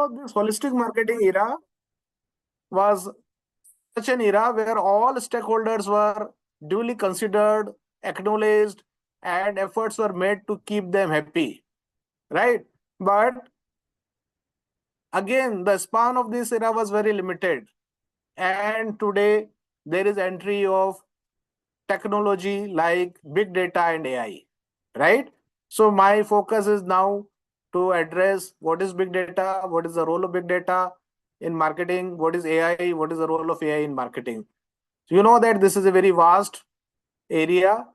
So this holistic marketing era was such an era where all stakeholders were duly considered, acknowledged, and efforts were made to keep them happy, right? But again, the span of this era was very limited. And today, there is entry of technology like big data and AI, right? So my focus is now to address what is big data, what is the role of big data in marketing, what is AI, what is the role of AI in marketing. So you know that this is a very vast area.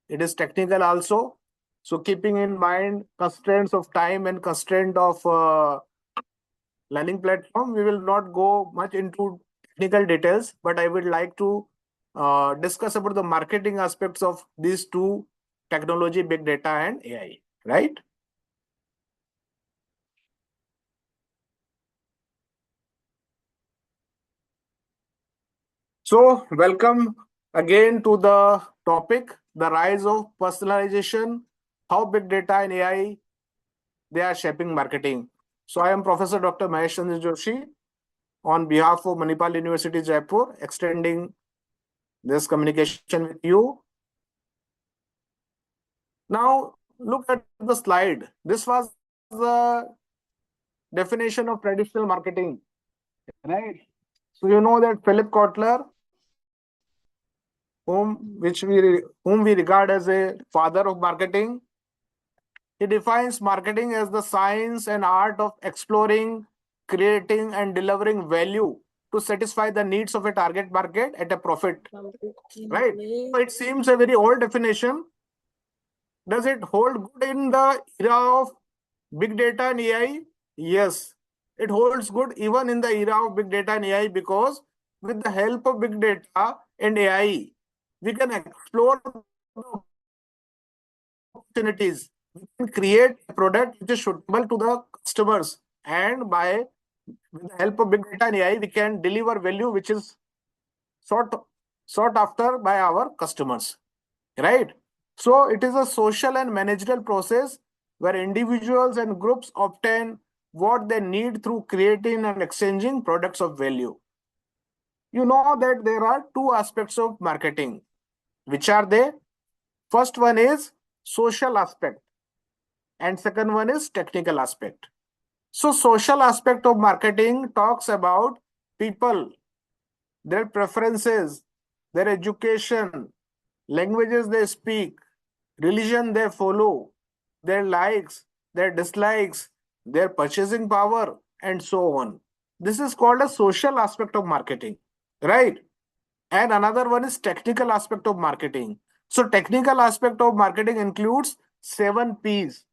It is technical also. So keeping in mind constraints of time and constraint of learning platform, we will not go much into technical details, but I would like to discuss about the marketing aspects of these two technology, big data and AI, right? So welcome again to the topic, the rise of personalization, how big data and AI, they are shaping marketing. So I am Professor Dr. Mahesh Joshi on behalf of Manipal University, Jaipur, extending this communication with you. Now, look at the slide. This was the definition of traditional marketing, right? So you know that Philip Kotler, whom we regard as a father of marketing, he defines marketing as the science and art of exploring, creating, and delivering value to satisfy the needs of a target market at a profit. Right? So it seems a very old definition. Does it hold good in the era of big data and AI? Yes, it holds good even in the era of big data and AI, because with the help of big data and AI, we can explore opportunities. We can create a product which is suitable to the customers, and with the help of big data and AI, we can deliver value which is sought sought after by our customers, right? So it is a social and managerial process where individuals and groups obtain what they need through creating and exchanging products of value. You know that there are two aspects of marketing. Which are they? First one is social aspect, and second one is technical aspect. So social aspect of marketing talks about people, their preferences, their education, languages they speak, religion they follow, their likes, their dislikes, their purchasing power, and so on. This is called a social aspect of marketing, right? And another one is technical aspect of marketing. So technical aspect of marketing includes 7 P's.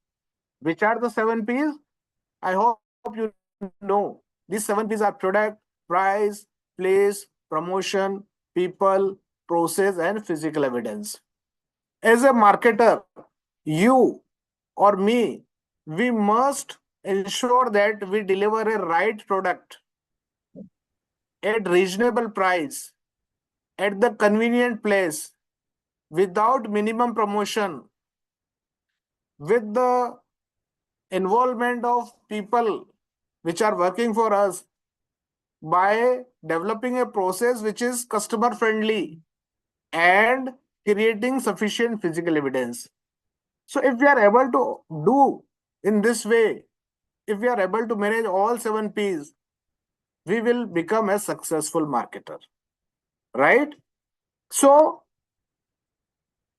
Which are the 7 P's? I hope you know. These 7 P's are product, price, place, promotion, people, process, and physical evidence. As a marketer, you or me, we must ensure that we deliver a right product at reasonable price, at the convenient place, without minimum promotion, with the involvement of people which are working for us, by developing a process which is customer friendly and creating sufficient physical evidence. So if we are able to do in this way, if we are able to manage all 7 P's, we will become a successful marketer, right? So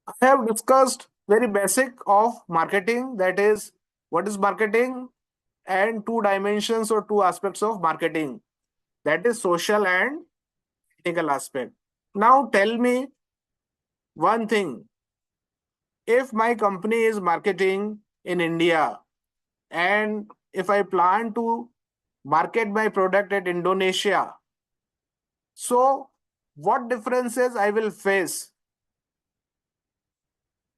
I have discussed very basic of marketing, that is what is marketing, and two dimensions or two aspects of marketing, that is social and technical aspect. Now tell me one thing. If my company is marketing in India, and if I plan to market my product at Indonesia, so what differences I will face?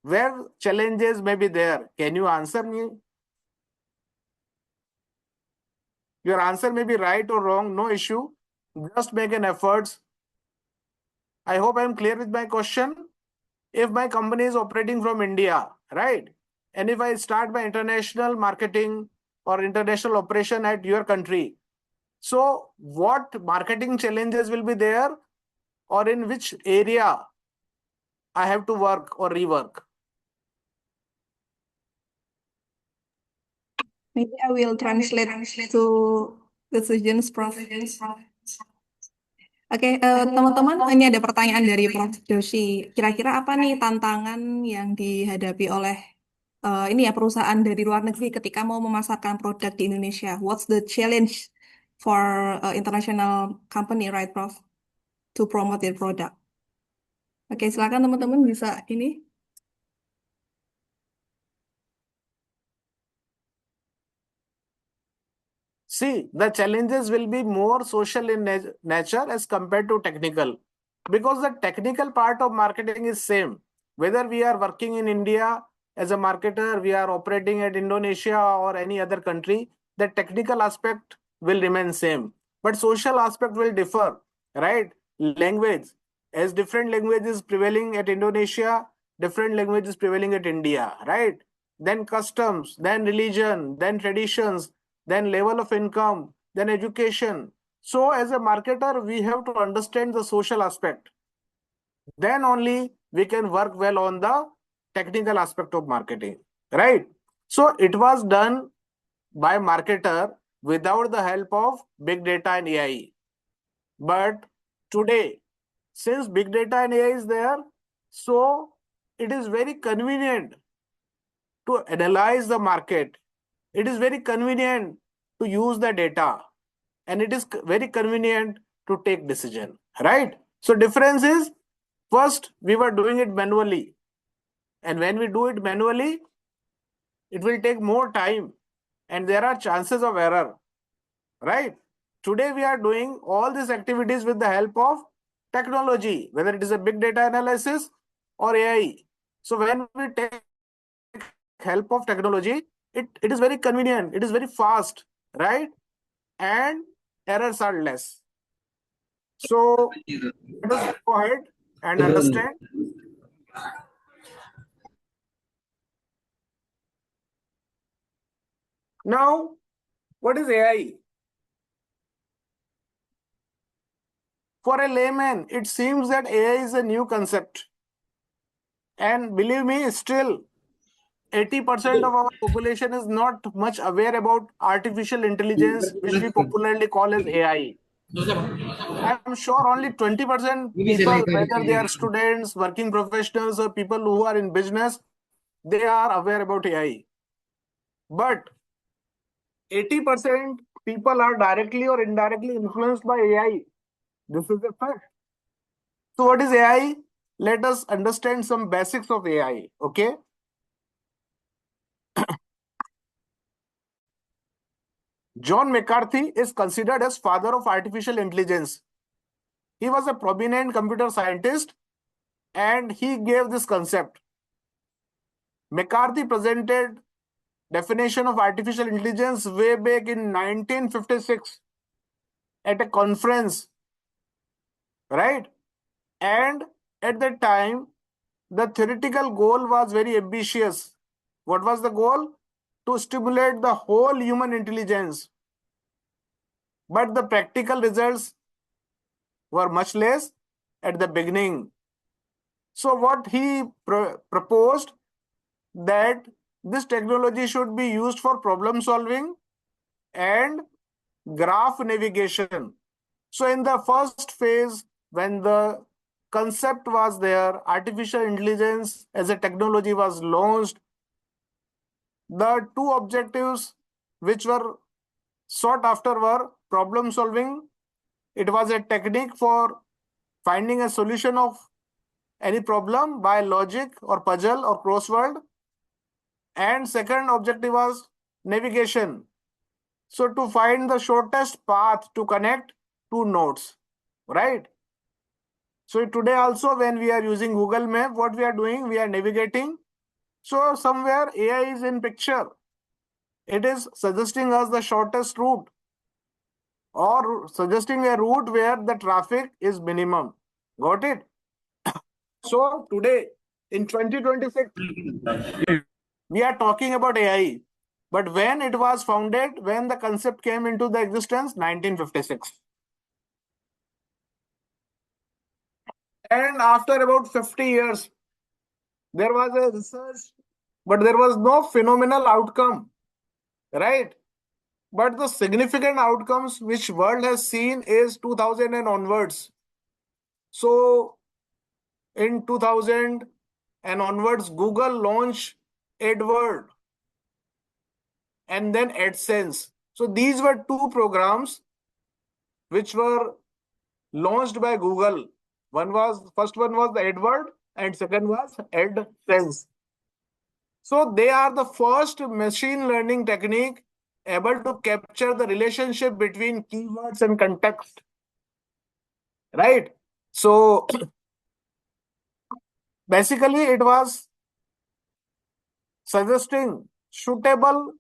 Where challenges may be there? Can you answer me? Your answer may be right or wrong, no issue. Just make an effort. I hope I am clear with my question. If my company is operating from India, right? And if I start my international marketing or international operation at your country. So what marketing challenges will be there, or in which area I have to work or rework? Maybe I will translate to the suggestions, Prof. Oke, teman-teman, ini ada pertanyaan dari Prof. Joshi. Kira-kira apa nih tantangan yang dihadapi oleh ini ya perusahaan dari luar negeri ketika mau memasarkan produk di Indonesia? What's the challenge for international company, right, Prof, to promote their product? Oke, silakan teman-teman bisa ini. See, the challenges will be more social in nature as compared to technical, because the technical part of marketing is same. Whether we are working in India as a marketer, we are operating at Indonesia or any other country, the technical aspect will remain same. But social aspect will differ, right? Language, as different languages prevailing at Indonesia, different languages prevailing at India, right? Then customs, then religion, then traditions, then level of income, then education. So as a marketer, we have to understand the social aspect. Then only we can work well on the technical aspect of marketing, right? So it was done by marketer without the help of big data and AI. But today, since big data and AI is there, so it is very convenient to analyze the market. It is very convenient to use the data, and it is very convenient to take decision, right? So difference is, first we were doing it manually, and when we do it manually, it will take more time and there are chances of error, right? Today we are doing all these activities with the help of technology, whether it is a big data analysis or AI. So when we take help of technology, it is very convenient, it is very fast, right? And errors are less. So let us go ahead and understand. Now, what is AI? For a layman, it seems that AI is a new concept. And believe me, still 80% of our population is not much aware about artificial intelligence, which we popularly call as AI. I'm sure only 20% people, whether they are students, working professionals, or people who are in business, they are aware about AI. But 80% people are directly or indirectly influenced by AI. This is a fact. So what is AI? Let us understand some basics of AI, okay? John McCarthy is considered as father of artificial intelligence. He was a prominent computer scientist and he gave this concept. McCarthy presented definition of artificial intelligence way back in 1956 at a conference, right? And at that time, the theoretical goal was very ambitious. What was the goal? To stimulate the whole human intelligence. But the practical results were much less at the beginning. So what he proposed, that this technology should be used for problem solving and graph navigation. So in the first phase, when the concept was there, artificial intelligence as a technology was launched, the two objectives which were sought after were problem solving. It was a technique for finding a solution of any problem by logic or puzzle or crossword. And second objective was navigation. So to find the shortest path to connect two nodes, right? So today also when we are using Google Map, what we are doing, we are navigating. So somewhere AI is in picture. It is suggesting us the shortest route or suggesting a route where the traffic is minimum. Got it? So today in 2026, we are talking about AI. But when it was founded, when the concept came into the existence, 1956. And after about 50 years, there was a research, but there was no phenomenal outcome, right? But the significant outcomes which world has seen is 2000 and onwards. So in 2000 and onwards, Google launched AdWord and then AdSense. So these were two programs which were launched by Google. First one was the AdWord and second was AdSense. So they are the first machine learning technique able to capture the relationship between keywords and context, right? So basically it was suggesting suitable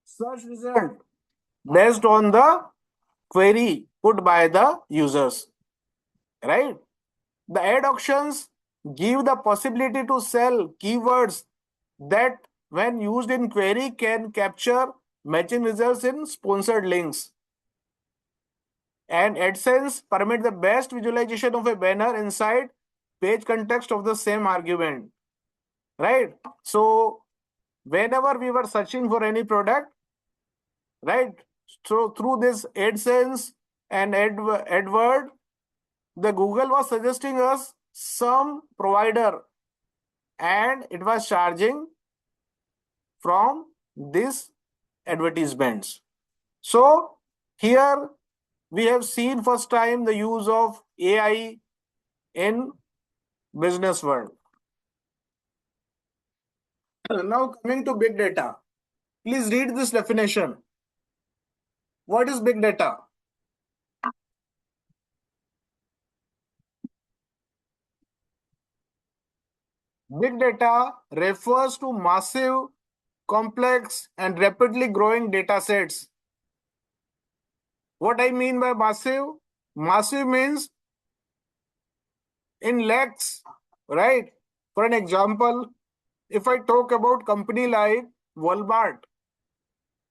search result based on the query put by the users, right? The ad auctions give the possibility to sell keywords that, when used in query, can capture matching results in sponsored links. And AdSense permit the best visualization of a banner inside page context of the same argument, right? So whenever we were searching for any product, right? So through this AdSense and AdWord, the Google was suggesting us some provider and it was charging from these advertisements. So here we have seen first time the use of AI in business world. Now coming to big data. Please read this definition. What is big data? Big data refers to massive, complex, and rapidly growing data sets. What I mean by massive? Massive means in lakhs, right? For an example, if I talk about company like Walmart,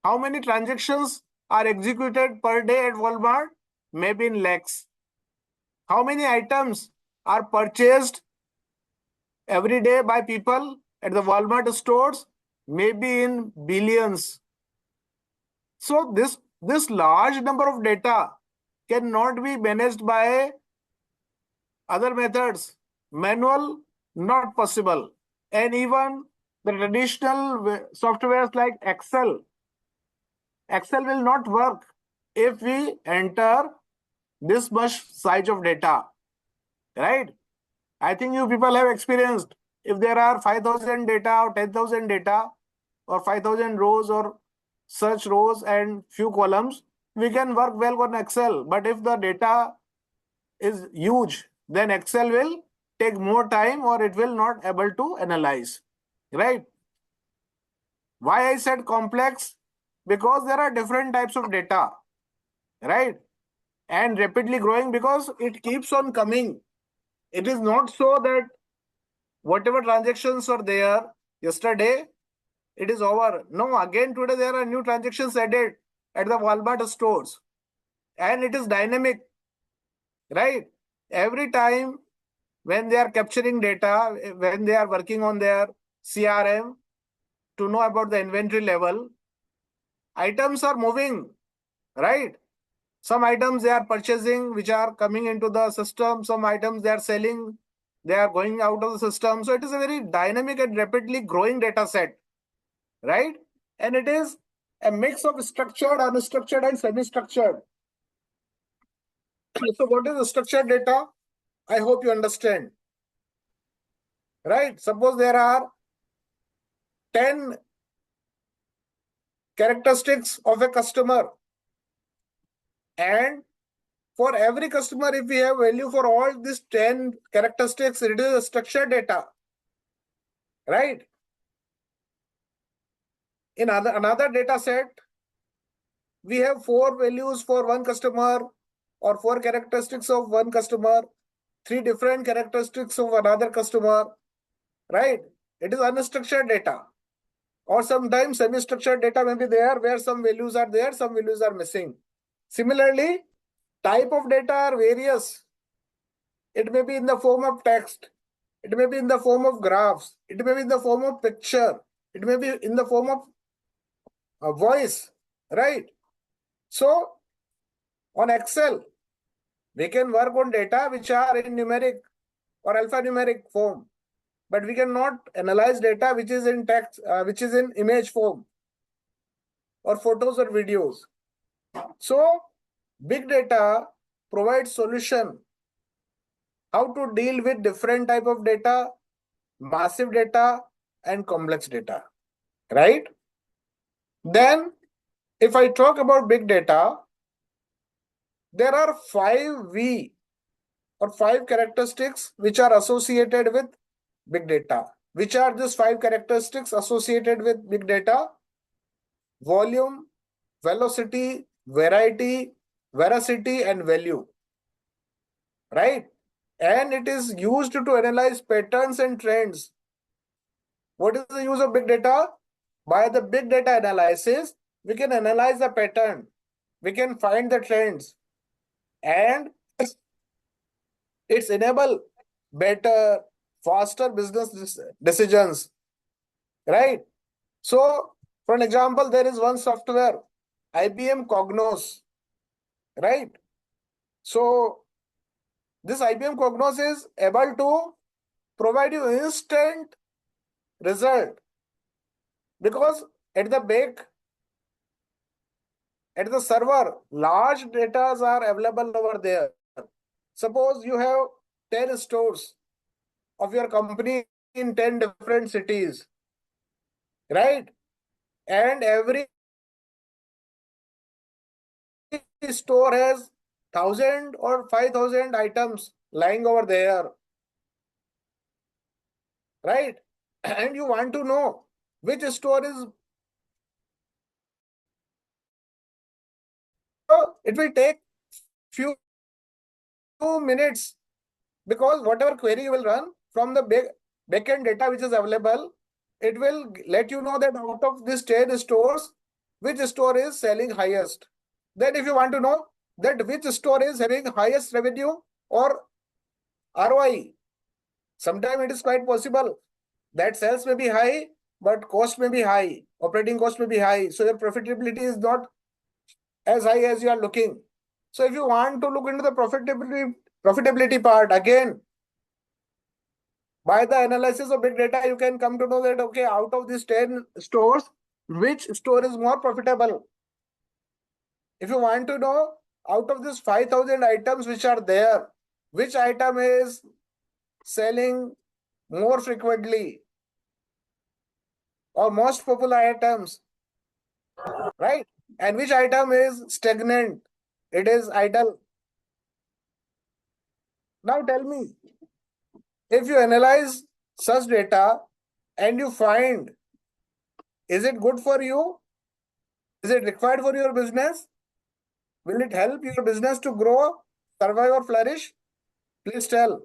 how many transactions are executed per day at Walmart? Maybe in lakhs. How many items are purchased every day by people at the Walmart stores? Maybe in billions. So this large number of data cannot be managed by other methods. Manual, not possible. And even the traditional softwares like Excel will not work if we enter this much size of data, right? I think you people have experienced, if there are 5,000 data or 10,000 data or 5,000 rows or such rows and few columns, we can work well on Excel. But if the data is huge, then Excel will take more time or it will not able to analyze, right? Why I said complex? Because there are different types of data, right? And rapidly growing because it keeps on coming. It is not so that whatever transactions are there yesterday, it is over. No, again today there are new transactions added at the Walmart stores. And it is dynamic, right? Every time when they are capturing data, when they are working on their CRM to know about the inventory level, items are moving, right? Some items they are purchasing, which are coming into the system. Some items they are selling, they are going out of the system. So it is a very dynamic and rapidly growing data set, right? And it is a mix of structured, unstructured, and semi-structured. So what is structured data? I hope you understand, right? Suppose there are 10 characteristics of a customer, and for every customer, if we have value for all these 10 characteristics, it is a structured data, right? In another data set, we have 4 values for one customer or 4 characteristics of one customer, 3 different characteristics of another customer, right? It is unstructured data. or sometimes semi-structured data may be there where some values are there, some values are missing. Similarly, type of data are various. It may be in the form of text, it may be in the form of graphs, it may be in the form of picture, it may be in the form of a voice, right? So on Excel, we can work on data which are in numeric or alphanumeric form, but we cannot analyze data which is in text, which is in image form or photos or videos. So big data provides solution how to deal with different type of data, massive data and complex data, right? Then if I talk about big data, there are 5 or 5 characteristics which are associated with big data. Which are these 5 characteristics associated with big data? Volume, velocity, variety, veracity, and value, right? And it is used to analyze patterns and trends. What is the use of big data? By the big data analysis, we can analyze the pattern, we can find the trends, and it's enable better, faster business decisions, right? So, for an example, there is one software, IBM Cognos, right? So, this IBM Cognos is able to provide you instant result because at the back, at the server, large data are available over there. Suppose you have 10 stores of your company in 10 different cities, right? And every store has 1,000 or 5,000 items lying over there, right? And you want to know which store is, so it will take few minutes because whatever query you will run from the backend data which is available, it will let you know that out of these 10 stores, which store is selling highest. Then if you want to know that which store is having highest revenue or ROI, sometimes it is quite possible that sales may be high, but cost may be high, operating cost may be high. So your profitability is not as high as you are looking. So if you want to look into the profitability part, again, by the analysis of big data, you can come to know that, okay, out of these 10 stores, which store is more profitable? If you want to know out of these 5,000 items which are there, which item is selling more frequently or most popular items, right? And which item is stagnant, it is idle. Now tell me, if you analyze such data and you find, is it good for you? Is it required for your business? Will it help your business to grow, survive, or flourish? Please tell.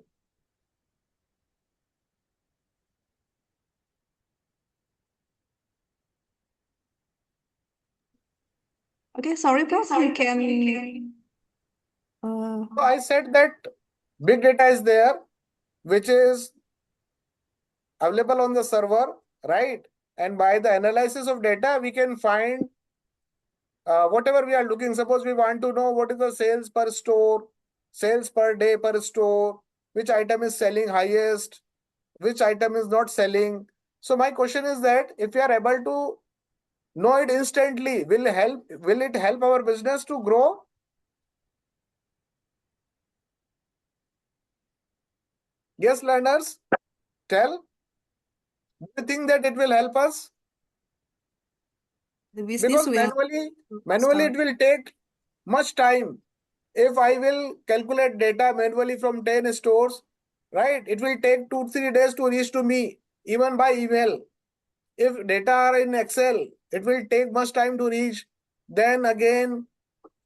Okay, sorry, Prof. You can. So I said that big data is there, which is available on the server, right? And by the analysis of data, we can find whatever we are looking. Suppose we want to know what is the sales per store, sales per day per store, which item is selling highest, which item is not selling. So my question is that if we are able to know it instantly, will it help our business to grow? Yes, learners, tell. Do you think that it will help us? The business Because will manually start. it will take much time. If I will calculate data manually from 10 stores, right, it will take 2-3 days to reach to me, even by email. If data are in Excel, it will take much time to reach. Then again,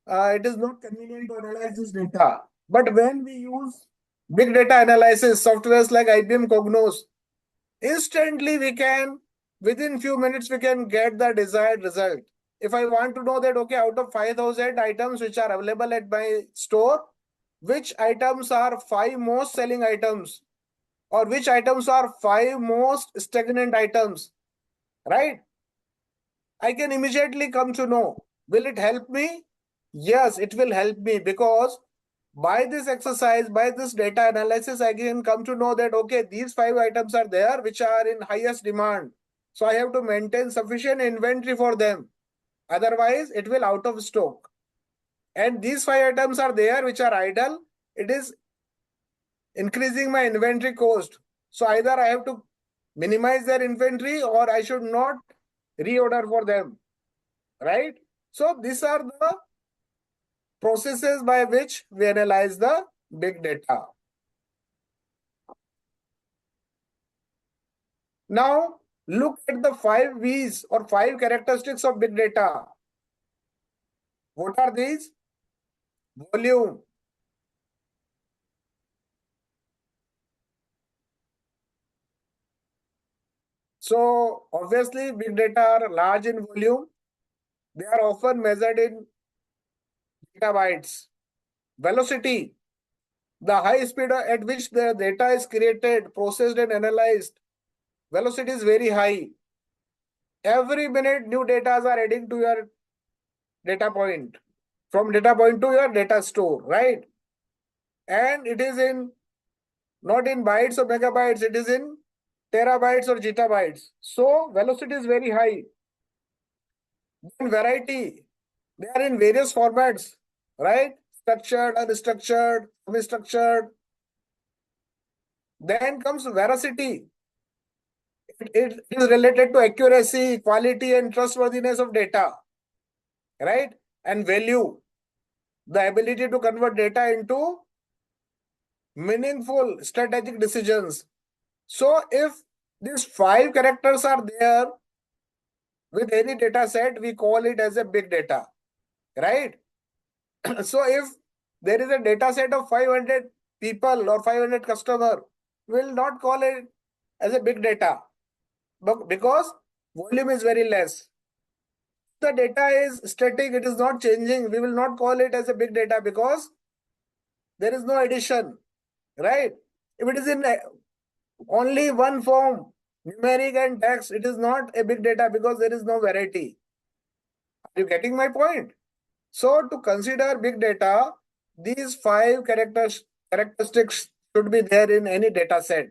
it is not convenient to analyze this data. But when we use big data analysis softwares like IBM Cognos, instantly we can within few minutes we can get the desired result. If I want to know that, okay, out of 5,000 items which are available at my store, which items are 5 most selling items, or which items are 5 most stagnant items, right? I can immediately come to know. Will it help me? Yes, it will help me, because by this exercise, by this data analysis, I can come to know that, okay, these 5 items are there which are in highest demand. So I have to maintain sufficient inventory for them. Otherwise, it will out of stock. And these 5 items are there which are idle. It is increasing my inventory cost. So either I have to minimize their inventory, or I should not reorder for them, right? So these are the processes by which we analyze the big data. Now, look at the 5 V's or 5 characteristics of big data. What are these? Volume. So, obviously, big data are large in volume. They are often measured in gigabytes. Velocity, the high speed at which the data is created, processed, and analyzed. Velocity is very high. Every minute, new data are adding to your data point, from data point to your data store, right? And it is in not in bytes or megabytes, it is in terabytes or zettabytes. So velocity is very high. Then variety, they are in various formats, right? Structured, unstructured, semi-structured. Then comes veracity. It is related to accuracy, quality, and trustworthiness of data, right? And value, the ability to convert data into meaningful strategic decisions. So if these 5 characters are there with any data set, we call it as a big data, right? So if there is a data set of 500 people or 500 customer, we will not call it as a big data, but because volume is very less. The data is static, it is not changing, we will not call it as a big data because there is no addition, right? If it is in only one form, numeric and text, it is not a big data because there is no variety. Are you getting my point? So to consider big data, these 5 characteristics should be there in any data set.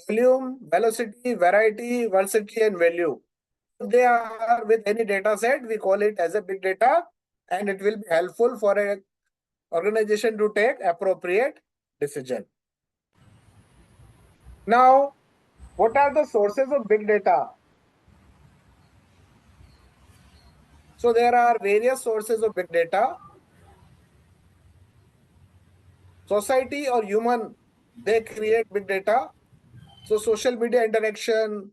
Volume, velocity, variety, versatility, and value. If they are with any data set, we call it as a big data, and it will be helpful for an organization to take appropriate decision. Now, what are the sources of big data? So there are various sources of big data. Society or human, they create big data. So social media interaction,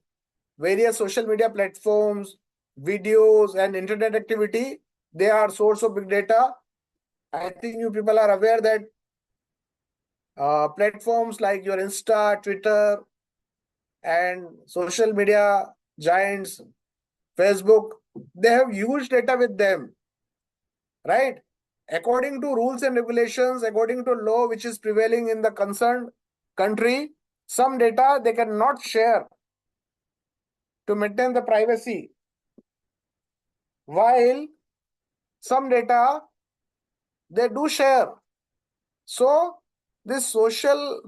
various social media platforms, videos, and internet activity, they are source of big data. I think you people are aware that platforms like your Insta, Twitter, and social media giants, Facebook, they have huge data with them, right? According to rules and regulations, according to law which is prevailing in the concerned country, some data they cannot share to maintain the privacy, while some data they do share. So this social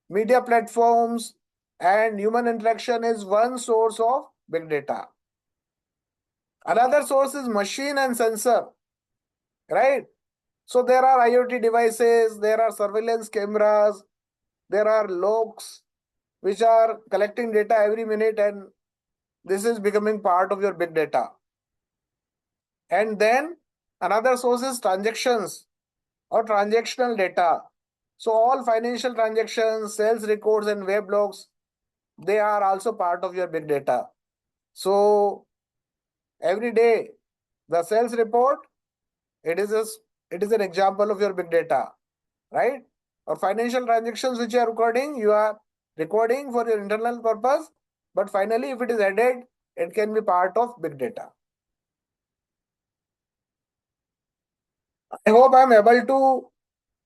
media platforms and human interaction is one source of big data. Another source is machine and sensor, right? So there are IoT devices, there are surveillance cameras, there are logs which are collecting data every minute, and this is becoming part of your big data. And then another source is transactions or transactional data. So all financial transactions, sales records, and web logs, they are also part of your big data. So every day, the sales report, it is an example of your big data, right? Or financial transactions which you are recording for your internal purpose, but finally, if it is added, it can be part of big data. I hope I'm able to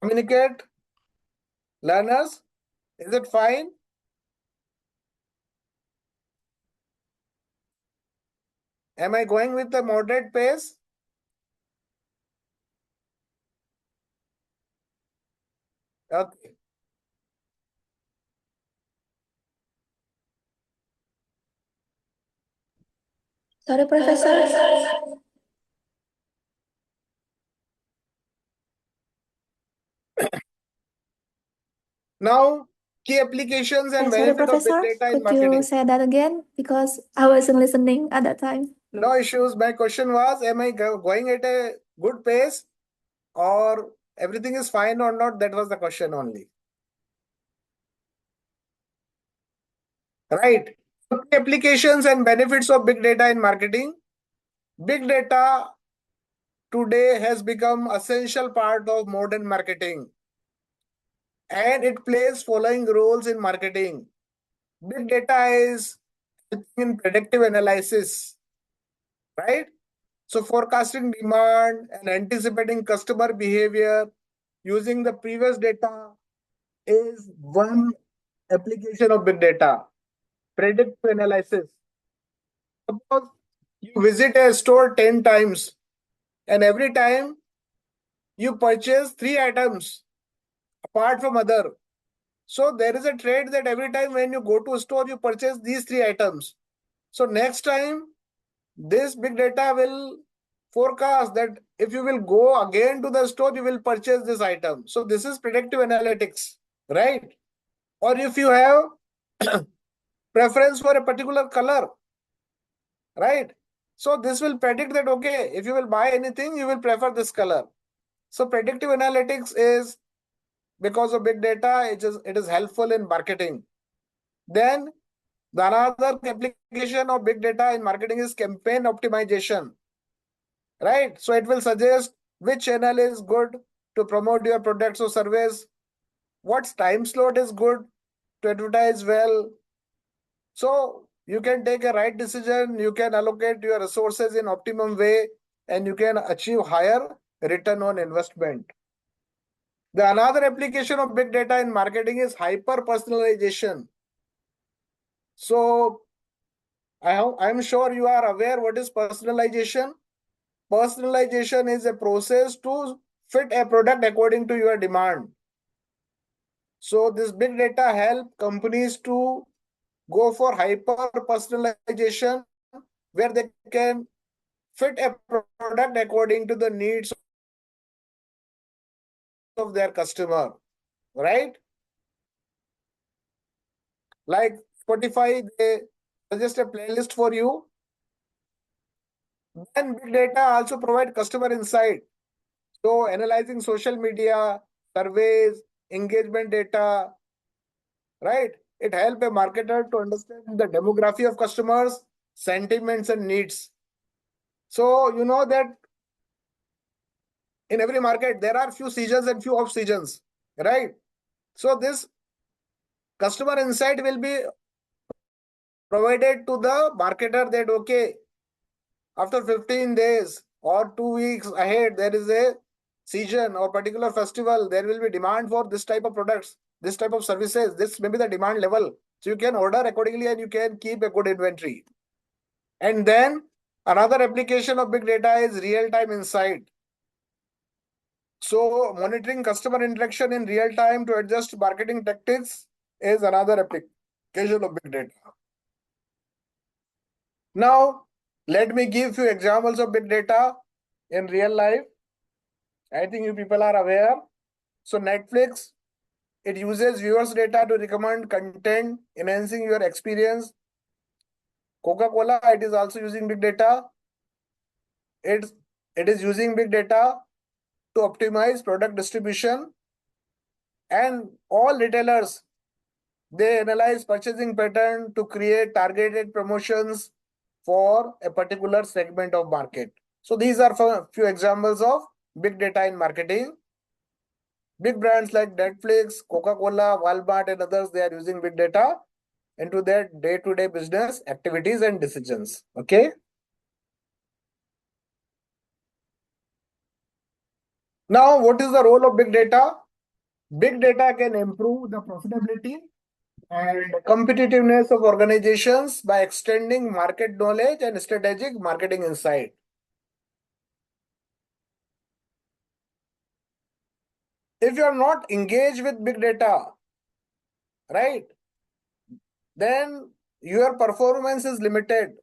communicate, learners. Is it fine? Am I going with the moderate pace? Okay. Sorry, Professor. Now, key applications and Sorry, benefit of big Professor. data in Could you marketing. say that again? Because I wasn't listening at that time. No issues. My question was, am I going at a good pace or everything is fine or not? That was the question only. Right. So, key applications and benefits of big data in marketing. Big data today has become essential part of modern marketing, and it plays following roles in marketing. Big data is in predictive analysis, right? So forecasting demand and anticipating customer behavior using the previous data is one application of big data. Predictive analysis. Suppose you visit a store 10 times and every time you purchase 3 items apart from other. So there is a trade that every time when you go to a store, you purchase these 3 items. So next time, this big data will forecast that if you will go again to the store, you will purchase this item. So this is predictive analytics, right? Or if you have preference for a particular color, right? So this will predict that, okay, if you will buy anything, you will prefer this color. So predictive analytics is, because of big data, it is helpful in marketing. Then the another application of big data in marketing is campaign optimization, right? So it will suggest which channel is good to promote your products or service, what time slot is good to advertise well. So you can take a right decision, you can allocate your resources in optimum way, and you can achieve higher return on investment. The another application of big data in marketing is hyper personalization. So I'm sure you are aware what is personalization. Personalization is a process to fit a product according to your demand. So this big data help companies to go for hyper personalization where they can fit a product according to the needs of their customer, right? Like Spotify, they suggest a playlist for you. Then big data also provide customer insight. So analyzing social media, surveys, engagement data, right? It helps a marketer to understand the demography of customers, sentiments and needs. So you know that in every market there are few seasons and few off seasons, right? So this customer insight will be provided to the marketer that, okay, after 15 days or 2 weeks ahead, there is a season or particular festival, there will be demand for this type of products, this type of services. This may be the demand level. So you can order accordingly and you can keep a good inventory. And then another application of big data is real-time insight. So monitoring customer interaction in real time to adjust marketing tactics is another application of big data. Now, let me give you examples of big data in real life. I think you people are aware. So Netflix, it uses viewers' data to recommend content, enhancing your experience. Coca-Cola, it is also using big data. It is using big data to optimize product distribution. And all retailers, they analyze purchasing pattern to create targeted promotions for a particular segment of market. So these are a few examples of big data in marketing. Big brands like Netflix, Coca-Cola, Walmart and others, they are using big data into their day-to-day business activities and decisions. Okay. Now, what is the role of big data? Big data can improve the profitability and competitiveness of organizations by extending market knowledge and strategic marketing insight. If you are not engaged with big data, right, then your performance is limited.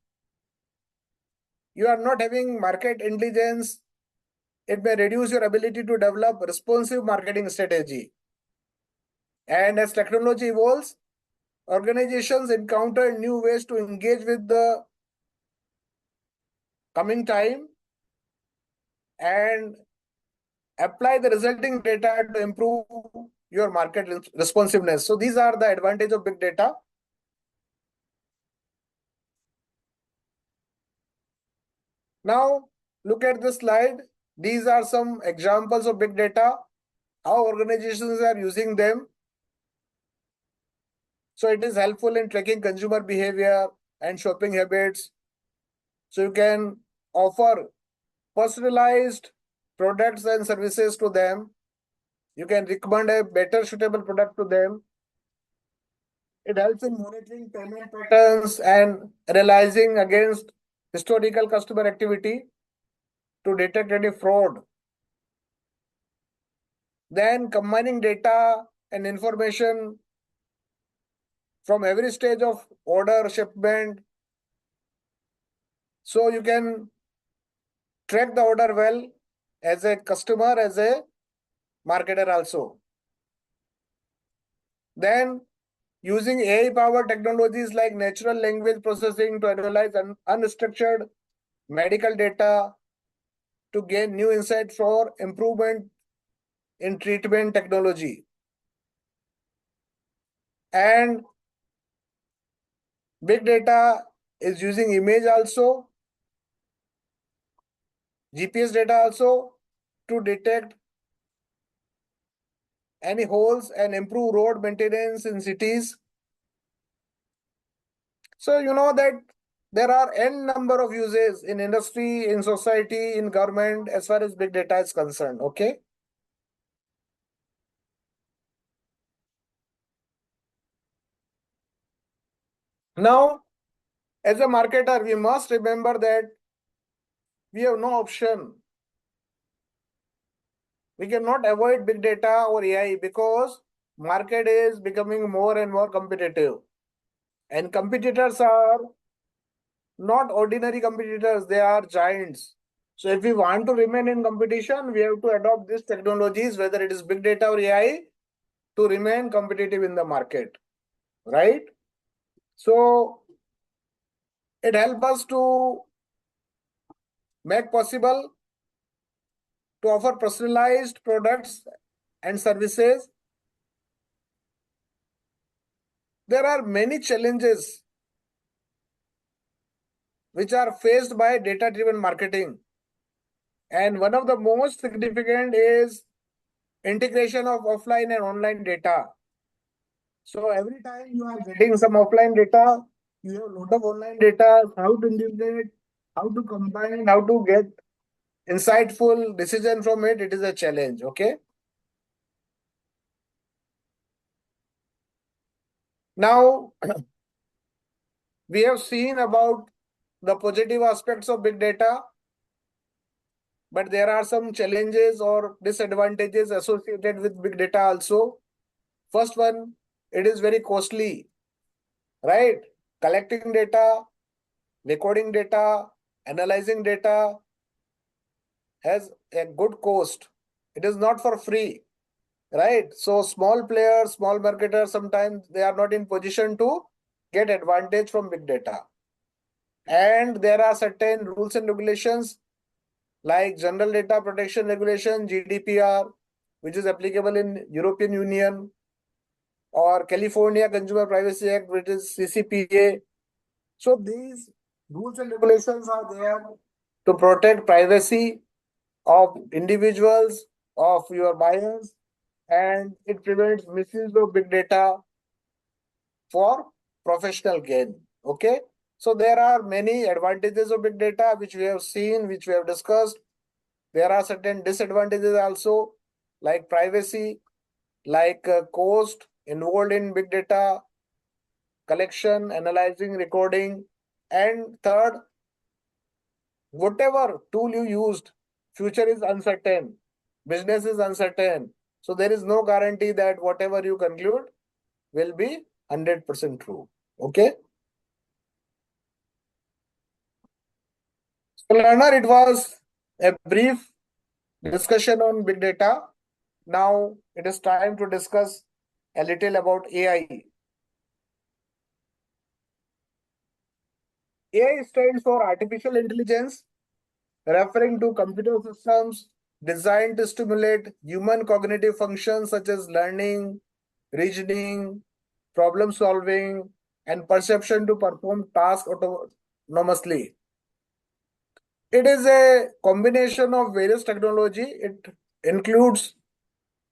You are not having market intelligence. It may reduce your ability to develop responsive marketing strategy. And as technology evolves, organizations encounter new ways to engage with the coming time and apply the resulting data to improve your market responsiveness. So these are the advantages of big data. Now, look at this slide. These are some examples of big data, how organizations are using them. So it is helpful in tracking consumer behavior and shopping habits. So you can offer personalized products and services to them. You can recommend a better suitable product to them. It helps in monitoring payment patterns and analyzing against historical customer activity to detect any fraud. Then combining data and information from every stage of order, shipment. So you can track the order well as a customer, as a marketer also. Then using AI-powered technologies like natural language processing to analyze unstructured medical data to gain new insights for improvement in treatment technology. And big data is using image also, GPS data also to detect any holes and improve road maintenance in cities. So you know that there are n number of uses in industry, in society, in government as far as big data is concerned. Okay. Now, as a marketer, we must remember that we have no option. We cannot avoid big data or AI because market is becoming more and more competitive. And competitors are not ordinary competitors, they are giants. So if we want to remain in competition, we have to adopt these technologies, whether it is big data or AI, to remain competitive in the market, right? So it helps us to make possible to offer personalized products and services. There are many challenges which are faced by data-driven marketing. And one of the most significant is integration of offline and online data. So every time you are getting some offline data, you have a lot of online data, how to integrate, how to combine, how to get insightful decision from it, it is a challenge, okay? Now, we have seen about the positive aspects of big data, but there are some challenges or disadvantages associated with big data also. First one, it is very costly, right? Collecting data, recording data, analyzing data has a good cost. It is not for free, right? So small players, small marketers, sometimes they are not in position to get advantage from big data. And there are certain rules and regulations like General Data Protection Regulation, GDPR, which is applicable in European Union, or California Consumer Privacy Act, which is CCPA. So these rules and regulations are there to protect privacy of individuals, of your buyers, and it prevents misuse of big data for professional gain. Okay. So there are many advantages of big data which we have seen, which we have discussed. There are certain disadvantages also, like privacy, like cost involved in big data collection, analyzing, recording. And third, whatever tool you used, future is uncertain, business is uncertain. So there is no guarantee that whatever you conclude will be 100% true. Okay. So learner, it was a brief discussion on big data. Now it is time to discuss a little about AI. AI stands for artificial intelligence, referring to computer systems designed to stimulate human cognitive functions such as learning, reasoning, problem solving, and perception to perform tasks autonomously. It is a combination of various technology. It includes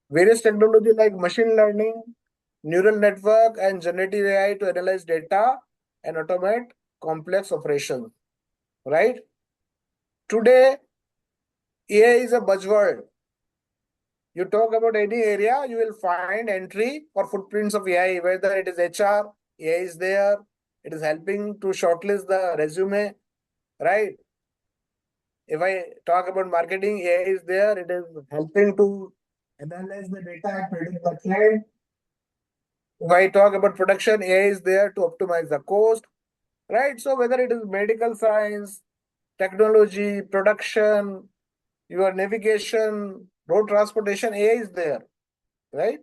various technology like machine learning, neural network, and generative AI to analyze data and automate complex operations. Right? Today, AI is a buzzword. You talk about any area, you will find entry or footprints of AI, whether it is HR, AI is there. It is helping to shortlist the resume, right? If I talk about marketing, AI is there. It is helping to analyze the data and predict the trend. If I talk about production, AI is there to optimize the cost, right? So whether it is medical science, technology, production, your navigation, road transportation, AI is there, right?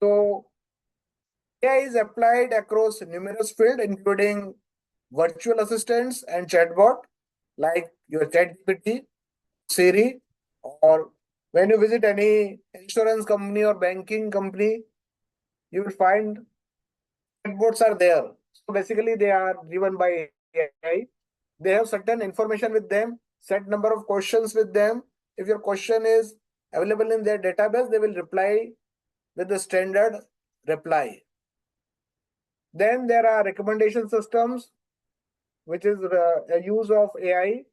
So AI is applied across numerous fields, including virtual assistants and chatbot, like your ChatGPT, Siri, or when you visit any insurance company or banking company, you will find chatbots are there. So basically, they are driven by AI. They have certain information with them, set number of questions with them. If your question is available in their database, they will reply with the standard reply. Then there are recommendation systems, which is a use of AI.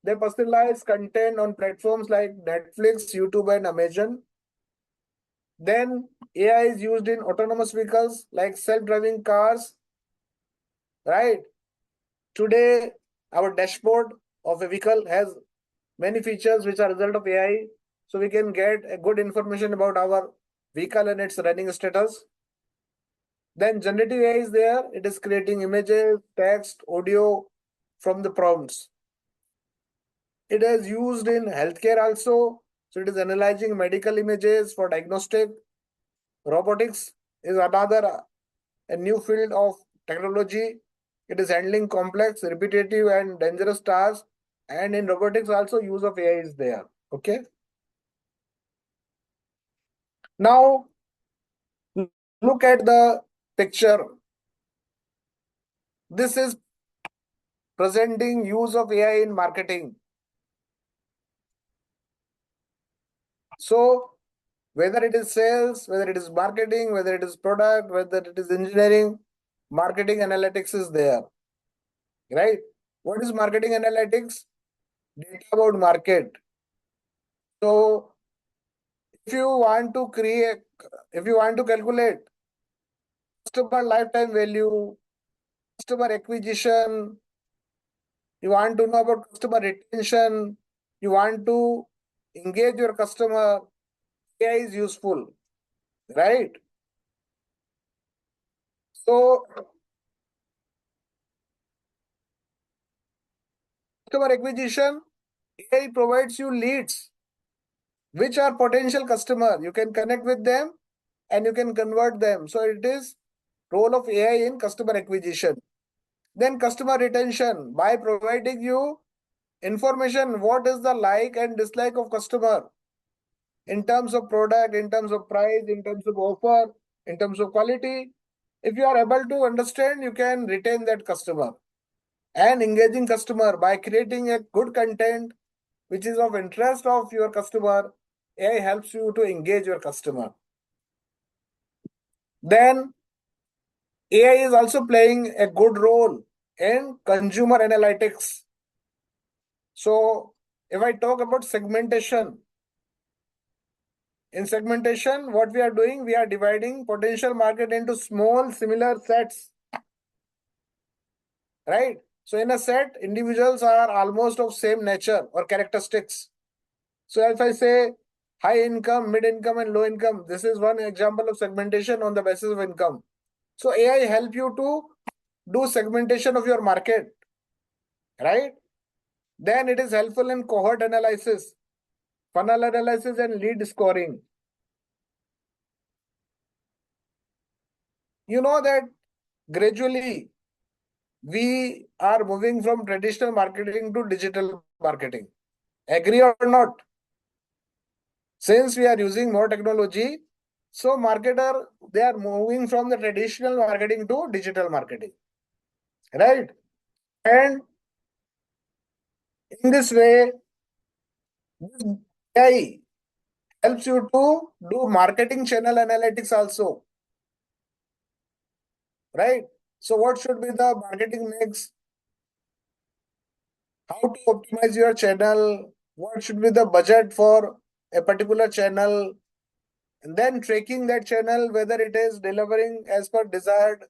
They personalize content on platforms like Netflix, YouTube, and Amazon. Then AI is used in autonomous vehicles like self-driving cars, right? Today, our dashboard of a vehicle has many features which are a result of AI. So we can get a good information about our vehicle and its running status. Then generative AI is there. It is creating images, text, audio from the prompts. It is used in healthcare also. So it is analyzing medical images for diagnostic. Robotics is another a new field of technology. It is handling complex, repetitive, and dangerous tasks. And in robotics also use of AI is there. Okay. Now look at the picture. This is presenting use of AI in marketing. So whether it is sales, whether it is marketing, whether it is product, whether it is engineering, marketing analytics is there, right? What is marketing analytics? Data about market. So if you want to calculate customer lifetime value, customer acquisition, you want to know about customer retention, you want to engage your customer, AI is useful, right? So customer acquisition, AI provides you leads, which are potential customer. You can connect with them and you can convert them. So it is role of AI in customer acquisition. Then customer retention, by providing you information, what is the like and dislike of customer in terms of product, in terms of price, in terms of offer, in terms of quality. If you are able to understand, you can retain that customer. And engaging customer, by creating a good content which is of interest of your customer, AI helps you to engage your customer. Then AI is also playing a good role in consumer analytics. So if I talk about segmentation, in segmentation, what we are doing, we are dividing potential market into small similar sets, right? So in a set, individuals are almost of same nature or characteristics. So if I say high income, mid income, and low income, this is one example of segmentation on the basis of income. So AI help you to do segmentation of your market, right? Then it is helpful in cohort analysis, funnel analysis, and lead scoring. You know that gradually we are moving from traditional marketing to digital marketing. Agree or not? Since we are using more technology, so marketer, they are moving from the traditional marketing to digital marketing, right? And in this way, this AI helps you to do marketing channel analytics also, right? So what should be the marketing mix? How to optimize your channel? What should be the budget for a particular channel? And then tracking that channel, whether it is delivering as per desired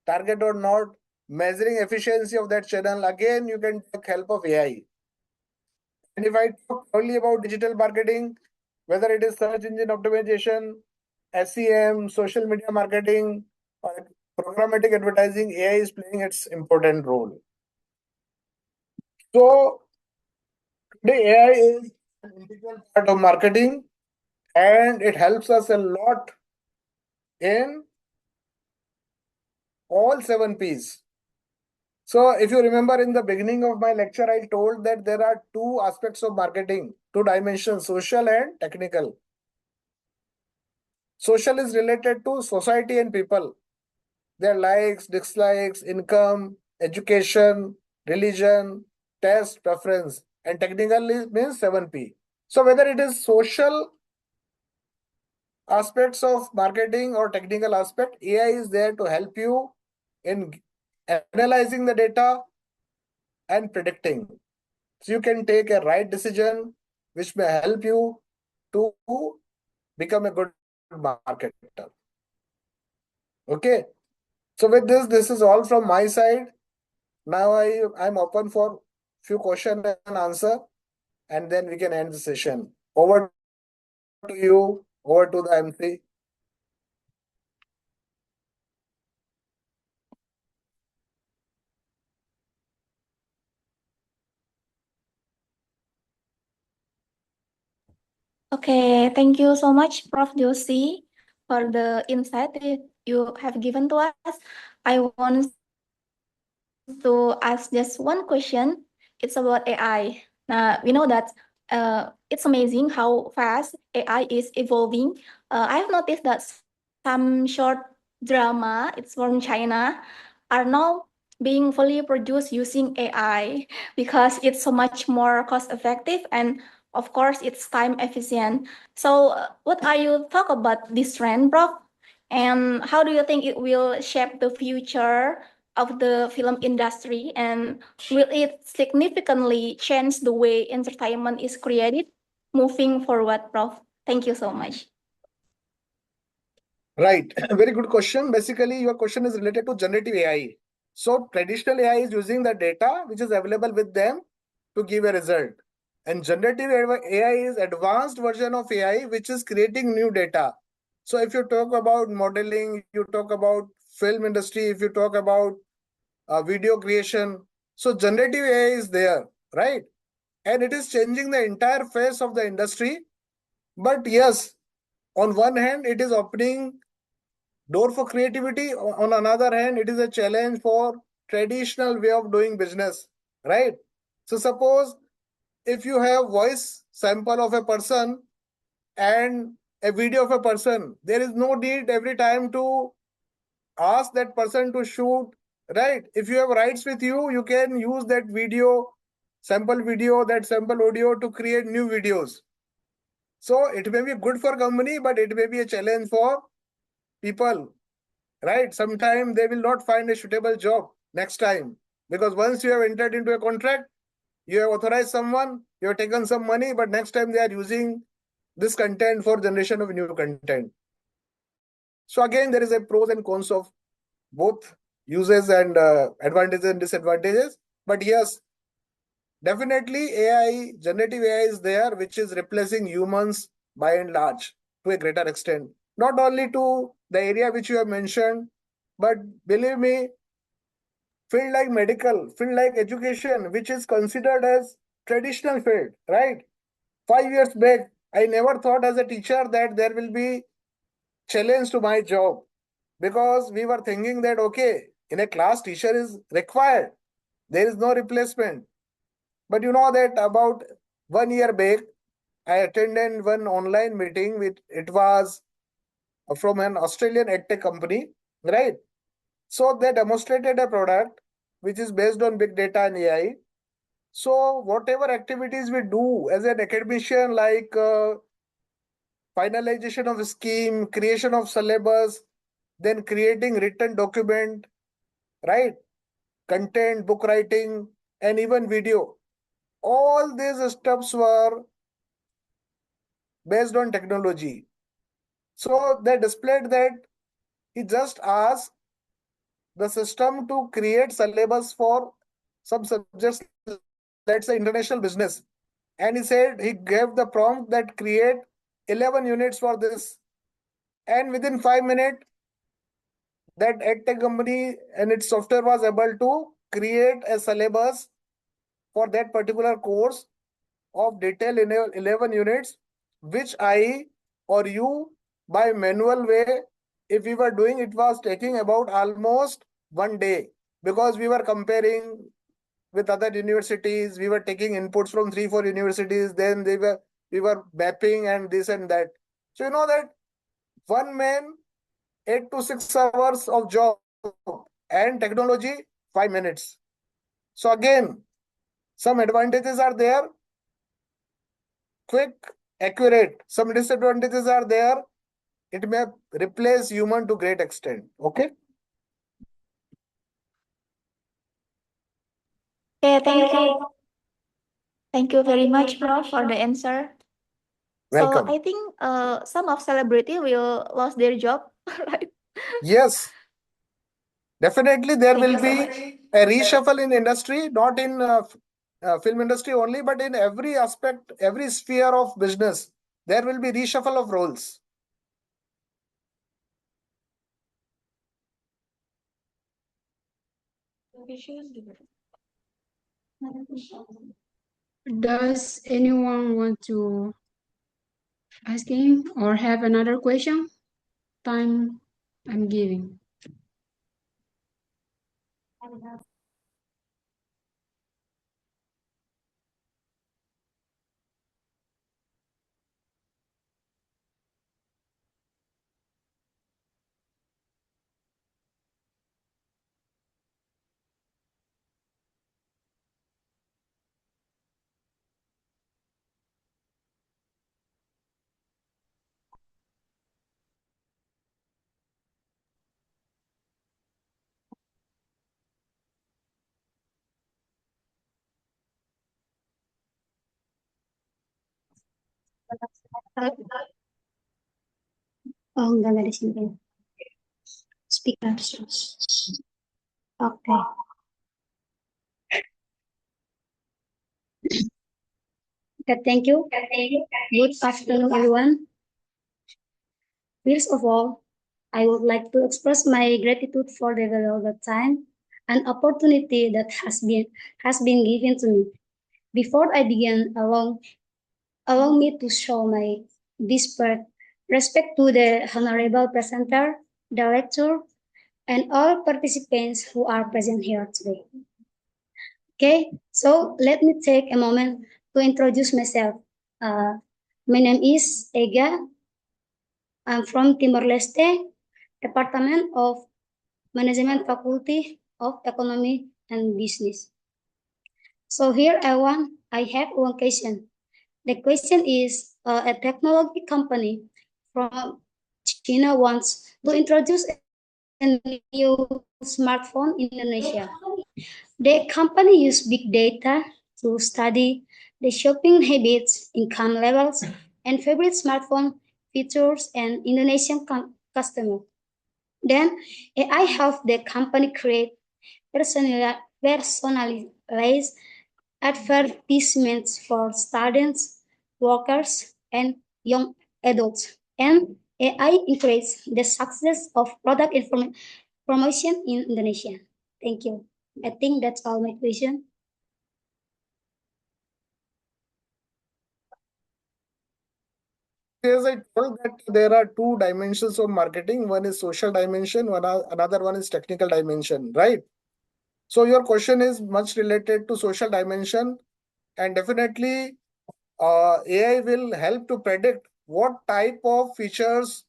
target or not, measuring efficiency of that channel. Again, you can take help of AI. And if I talk only about digital marketing, whether it is search engine optimization, SEM, social media marketing, or programmatic advertising, AI is playing its important role. So today AI is an integral part of marketing, and it helps us a lot in all 7 P's. So if you remember in the beginning of my lecture, I told that there are two aspects of marketing, two dimensions, social and technical. Social is related to society and people, their likes, dislikes, income, education, religion, taste, preference, and technical means 7P. So whether it is social aspects of marketing or technical aspect, AI is there to help you in analyzing the data and predicting. So you can take a right decision which may help you to become a good marketer. Okay. So with this is all from my side. Now I'm open for few question and answer, and then we can end the session. Over to you, over to the MC. Okay, thank you so much, Prof. Joshi, for the insight that you have given to us. I want to ask just one question. It's about AI. Now, we know that it's amazing how fast AI is evolving. I've noticed that some short drama, it's from China, are now being fully produced using AI because it's so much more cost effective and of course it's time efficient. So what are your thought about this trend, Prof? And how do you think it will shape the future of the film industry, and will it significantly change the way entertainment is created moving forward, Prof? Thank you so much. Right. Very good question. Basically, your question is related to generative AI. So traditional AI is using the data which is available with them to give a result. And generative AI is advanced version of AI which is creating new data. So if you talk about modeling, you talk about film industry, if you talk about video creation, so generative AI is there, right? And it is changing the entire face of the industry. But yes, on one hand, it is opening door for creativity. On another hand, it is a challenge for traditional way of doing business, right? So suppose if you have voice sample of a person and a video of a person, there is no need every time to ask that person to shoot, right? If you have rights with you, you can use that video, that sample audio to create new videos. So it may be good for company, but it may be a challenge for people right? Sometimes they will not find a suitable job next time, because once you have entered into a contract, you have authorized someone, you have taken some money, but next time they are using this content for generation of new content. So again, there is a pros and cons of both uses and advantages and disadvantages. But yes, definitely AI, generative AI is there, which is replacing humans by and large to a greater extent. Not only to the area which you have mentioned, but believe me, field like medical, field like education, which is considered as traditional field, right? 5 years back, I never thought as a teacher that there will be challenge to my job, because we were thinking that okay, in a class teacher is required, there is no replacement. But you know that about 1 year back, I attended one online meeting with, it was from an Australian edtech company, right? So they demonstrated a product which is based on big data and AI. So whatever activities we do as an academician, like finalization of scheme, creation of syllabus, then creating written document, right? Content, book writing, and even video. All these steps were based on technology. So they displayed that he just asked the system to create syllabus for some subjects, let's say international business. And he said he gave the prompt that create 11 units for this. And within 5 minutes, that edtech company and its software was able to create a syllabus for that particular course of detail in 11 units, which I or you by manual way, if we were doing, it was taking about almost 1 day, because we were comparing with other universities, we were taking inputs from 3 4 universities, then we were mapping and this and that. So you know that one man 8 to 6 hours of job, and technology 5 minutes. So again, some advantages are there, quick, accurate. Some disadvantages are there. It may replace human to great extent. Okay. Okay, thank you. Thank you very much, Prof, for the answer. So Welcome. I think some of celebrity will lose their job, right? Yes, definitely there Thank will you so be much. a reshuffle in industry, not in film industry only, but in every aspect, every sphere of business. There will be reshuffle of roles. Does anyone want to asking or have another question? Time I'm giving. Oh, enggak ada di sini. Speaker. Oke. Okay, thank you. Good afternoon, everyone. First of all, I would like to express my gratitude for the valuable time and opportunity that has been given to me. Before I begin, allow me to show my deepest respect to the honorable presenter, the lecturer, and all participants who are present here today. Okay, so let me take a moment to introduce myself. My name is Ega. I'm from Timor-Leste, Department of Management Faculty of Economy and Business. So here I have one question. The question is, a technology company from China wants to introduce a new smartphone in Indonesia. The company used big data to study the shopping habits, income levels, and favorite smartphone features and Indonesian customer. Then AI helped the company create personalized advertisements for students, workers, and young adults. And AI increased the success of product promotion in Indonesia. Thank you. I think that's all my question. As I told that there are two dimensions of marketing. One is social dimension, another one is technical dimension, right? So your question is much related to social dimension, and definitely AI will help to predict what type of features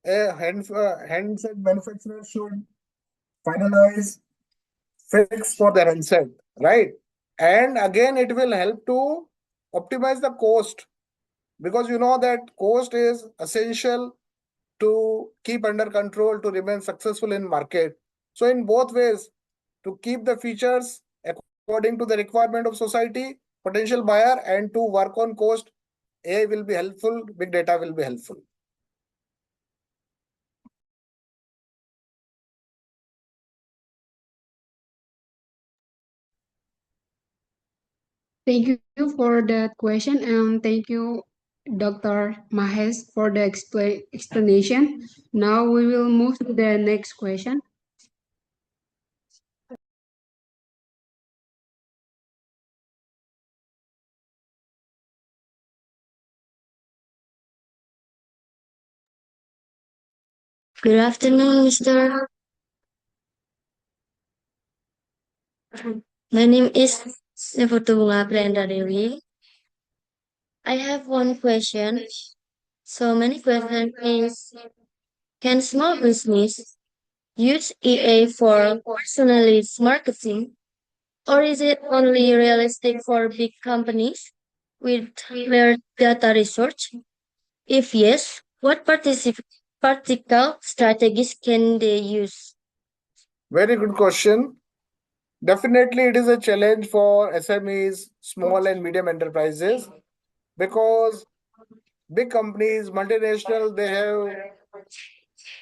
a handset manufacturer should finalize, fix for their handset, right? And again, it will help to optimize the cost, because you know that cost is essential to keep under control to remain successful in market. So in both ways, to keep the features according to the requirement of society, potential buyer, and to work on cost, AI will be helpful, big data will be helpful. Thank you for that question, and thank you, Dr. Mahesh, for the explanation. Now we will move to the next question. Good afternoon, Mr. My name is Nefoto Bunga Brenda Dewi. I have one question. So many questions is, can small business use EA for personalized marketing, or is it only realistic for big companies with their data research? If yes, what practical strategies can they use? Very good question. Definitely, it is a challenge for SMEs, small and medium enterprises, because big companies, multinational, they have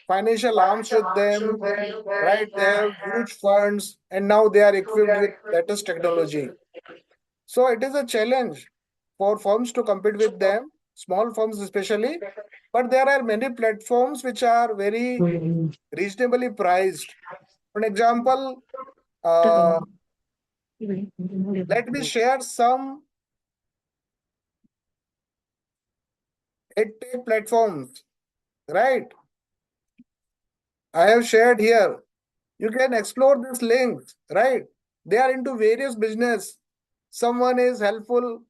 financial arms with them, right? They have huge funds, and now they are equipped with latest technology. So it is a challenge for firms to compete with them, small firms especially. But there are many platforms which are very reasonably priced. For example, let me share some edtech platforms, right? I have shared here. You can explore these links, right? They are into various business. Someone is helpful.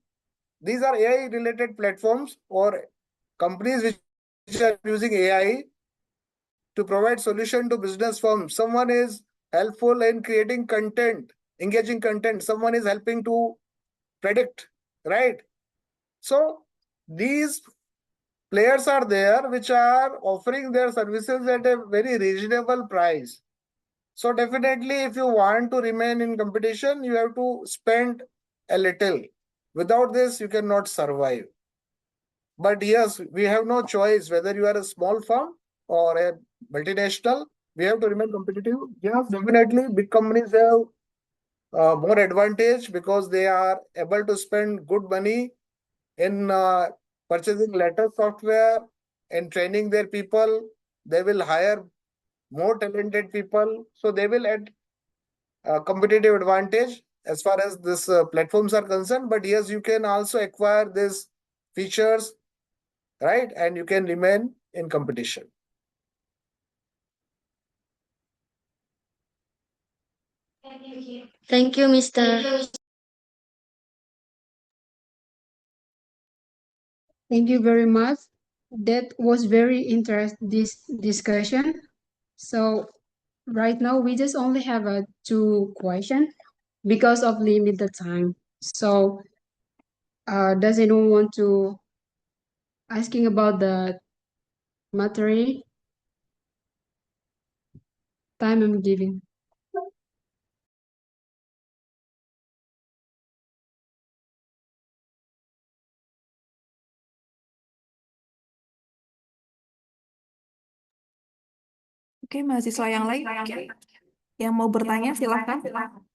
These are AI related platforms or companies which are using AI to provide solution to business firms. Someone is helpful in creating content, engaging content. Someone is helping to predict, right? So these players are there which are offering their services at a very reasonable price. So definitely, if you want to remain in competition, you have to spend a little. Without this, you cannot survive. But yes, we have no choice whether you are a small firm or a multinational. We have to remain competitive. Yes, definitely, big companies have more advantage because they are able to spend good money in purchasing latest software and training their people. They will hire more talented people, so they will add competitive advantage as far as this platforms are concerned. But yes, you can also acquire these features, right? And you can remain in competition. Thank you, Mr. Thank you very much. That was very interesting, this discussion. So right now we just only have a two question because of limited time. So does anyone want to asking about the material? time I'm giving. Oke, mahasiswa yang lain yang mau bertanya silahkan.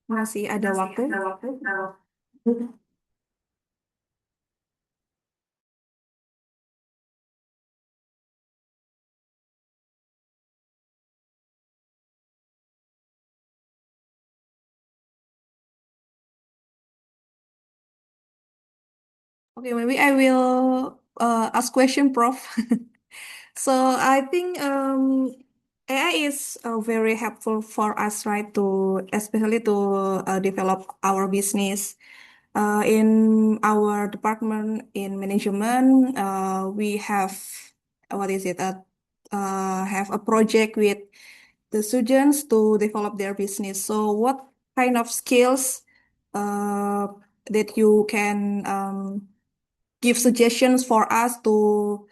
Masih ada waktu. Okay, maybe I will ask question, Prof. So I think AI is very helpful for us, right? To especially to develop our business. In our department in management, we have what is it? Have a project with the students to develop their business. So what kind of skills that you can give suggestions for us to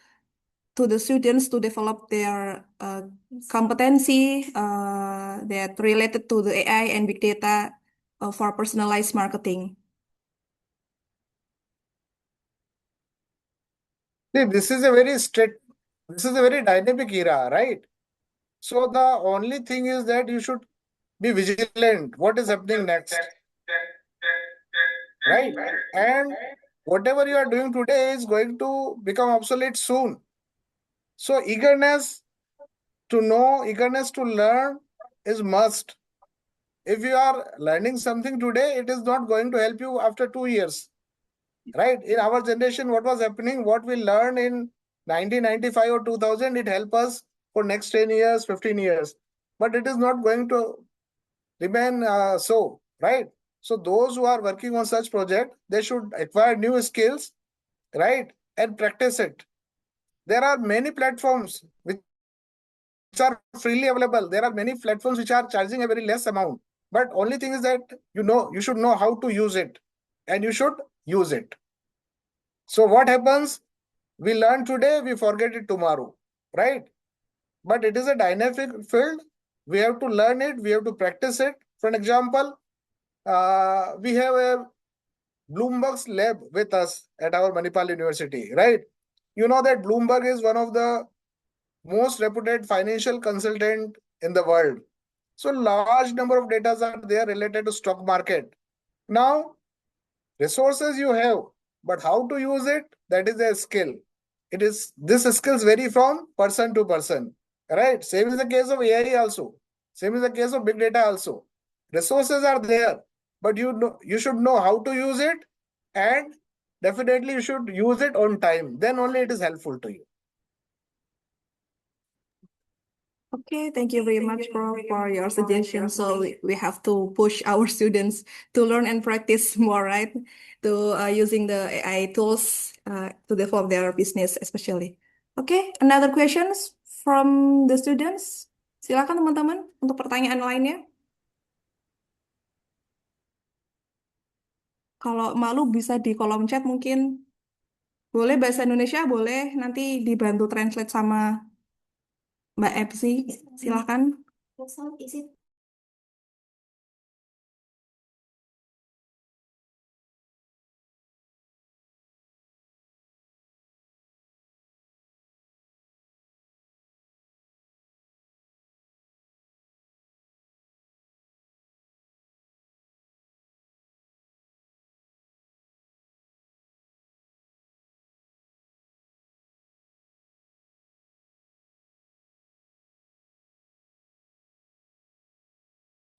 the students to develop their competency that related to the AI and big data for personalized marketing? See, this is a very dynamic era, right? So the only thing is that you should be vigilant. What is happening next, right? And whatever you are doing today is going to become obsolete soon. So eagerness to know, eagerness to learn is must. If you are learning something today, it is not going to help you after 2 years, right? In our generation, what was happening, what we learned in 1995 or 2000, it helped us for next 10 years, 15 years. But it is not going to remain so, right? So those who are working on such project, they should acquire new skills, right? And practice it. There are many platforms which are freely available. There are many platforms which are charging a very less amount. But only thing is that you should know how to use it, and you should use it. So what happens? We learn today, we forget it tomorrow, right? But it is a dynamic field. We have to learn it. We have to practice it. For an example, we have a Bloomberg's lab with us at our Manipal University, right? You know that Bloomberg is one of the most reputed financial consultant in the world. So large number of data are there related to stock market. Now, resources you have, but how to use it, that is a skill. This skills vary from person to person, right? Same is the case of AI also. Same is the case of big data also. Resources are there, but you should know how to use it, and definitely you should use it on time. Then only it is helpful to you. Okay, thank you very much, Prof, for your suggestion. So we have to push our students to learn and practice more, right? To using the AI tools to develop their business, especially. Okay, another questions from the students. Silakan teman-teman untuk pertanyaan lainnya. Kalau malu bisa di kolom chat mungkin. Boleh bahasa Indonesia, boleh. Nanti dibantu translate sama Mbak Epsi. Silakan.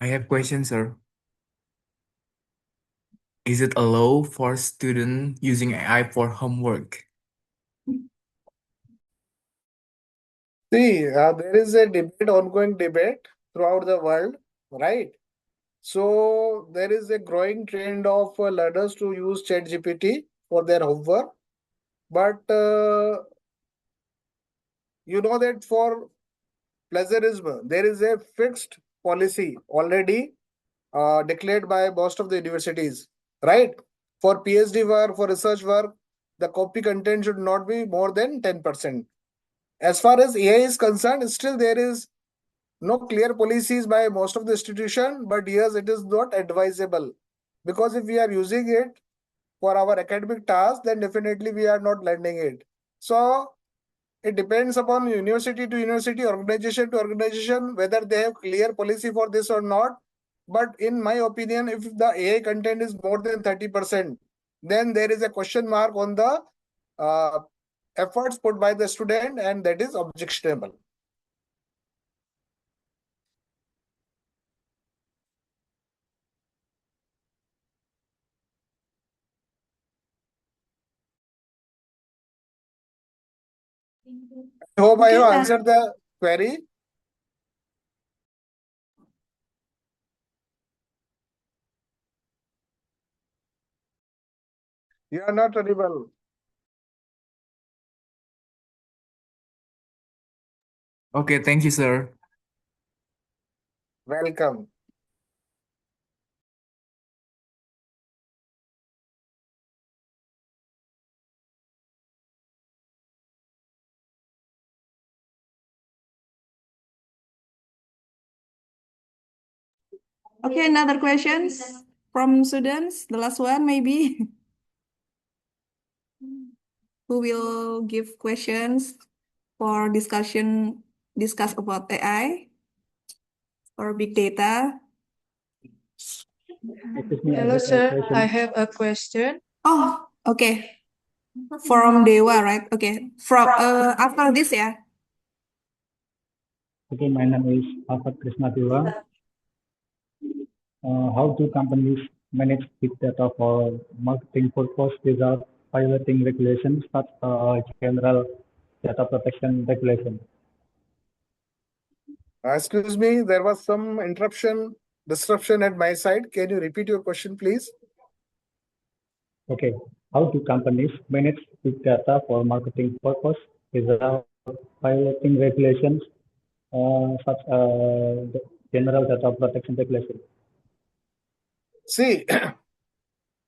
I have question, sir. Is it allowed for student using AI for homework? See, there is a ongoing debate throughout the world, right? So there is a growing trend of learners to use ChatGPT for their homework. But you know that for plagiarism, there is a fixed policy already declared by most of the universities, right? For PhD work, for research work, the copy content should not be more than 10%. As far as AI is concerned, still there is no clear policies by most of the institution, but yes, it is not advisable, because if we are using it for our academic task, then definitely we are not learning it. So it depends upon university to university, organization to organization, whether they have clear policy for this or not. But in my opinion, if the AI content is more than 30%, then there is a question mark on the efforts put by the student, and that is objectionable. I hope I have answered the query. You are not audible. Okay, thank you, sir. Welcome. Okay, another questions from students. The last one, maybe. Who will give questions for discuss about AI or big data? Hello, sir. I have a question. Oh, okay. From Dewa, right? Okay. From after this, yeah. Okay, my name is Afat Krishna Dewa. How do companies manage big data for marketing purpose without violating regulations such as general data protection regulation? Excuse me, there was some disruption at my side. Can you repeat your question, please? Okay, how do companies manage big data for marketing purpose without violating regulations such as the general data protection regulation? See,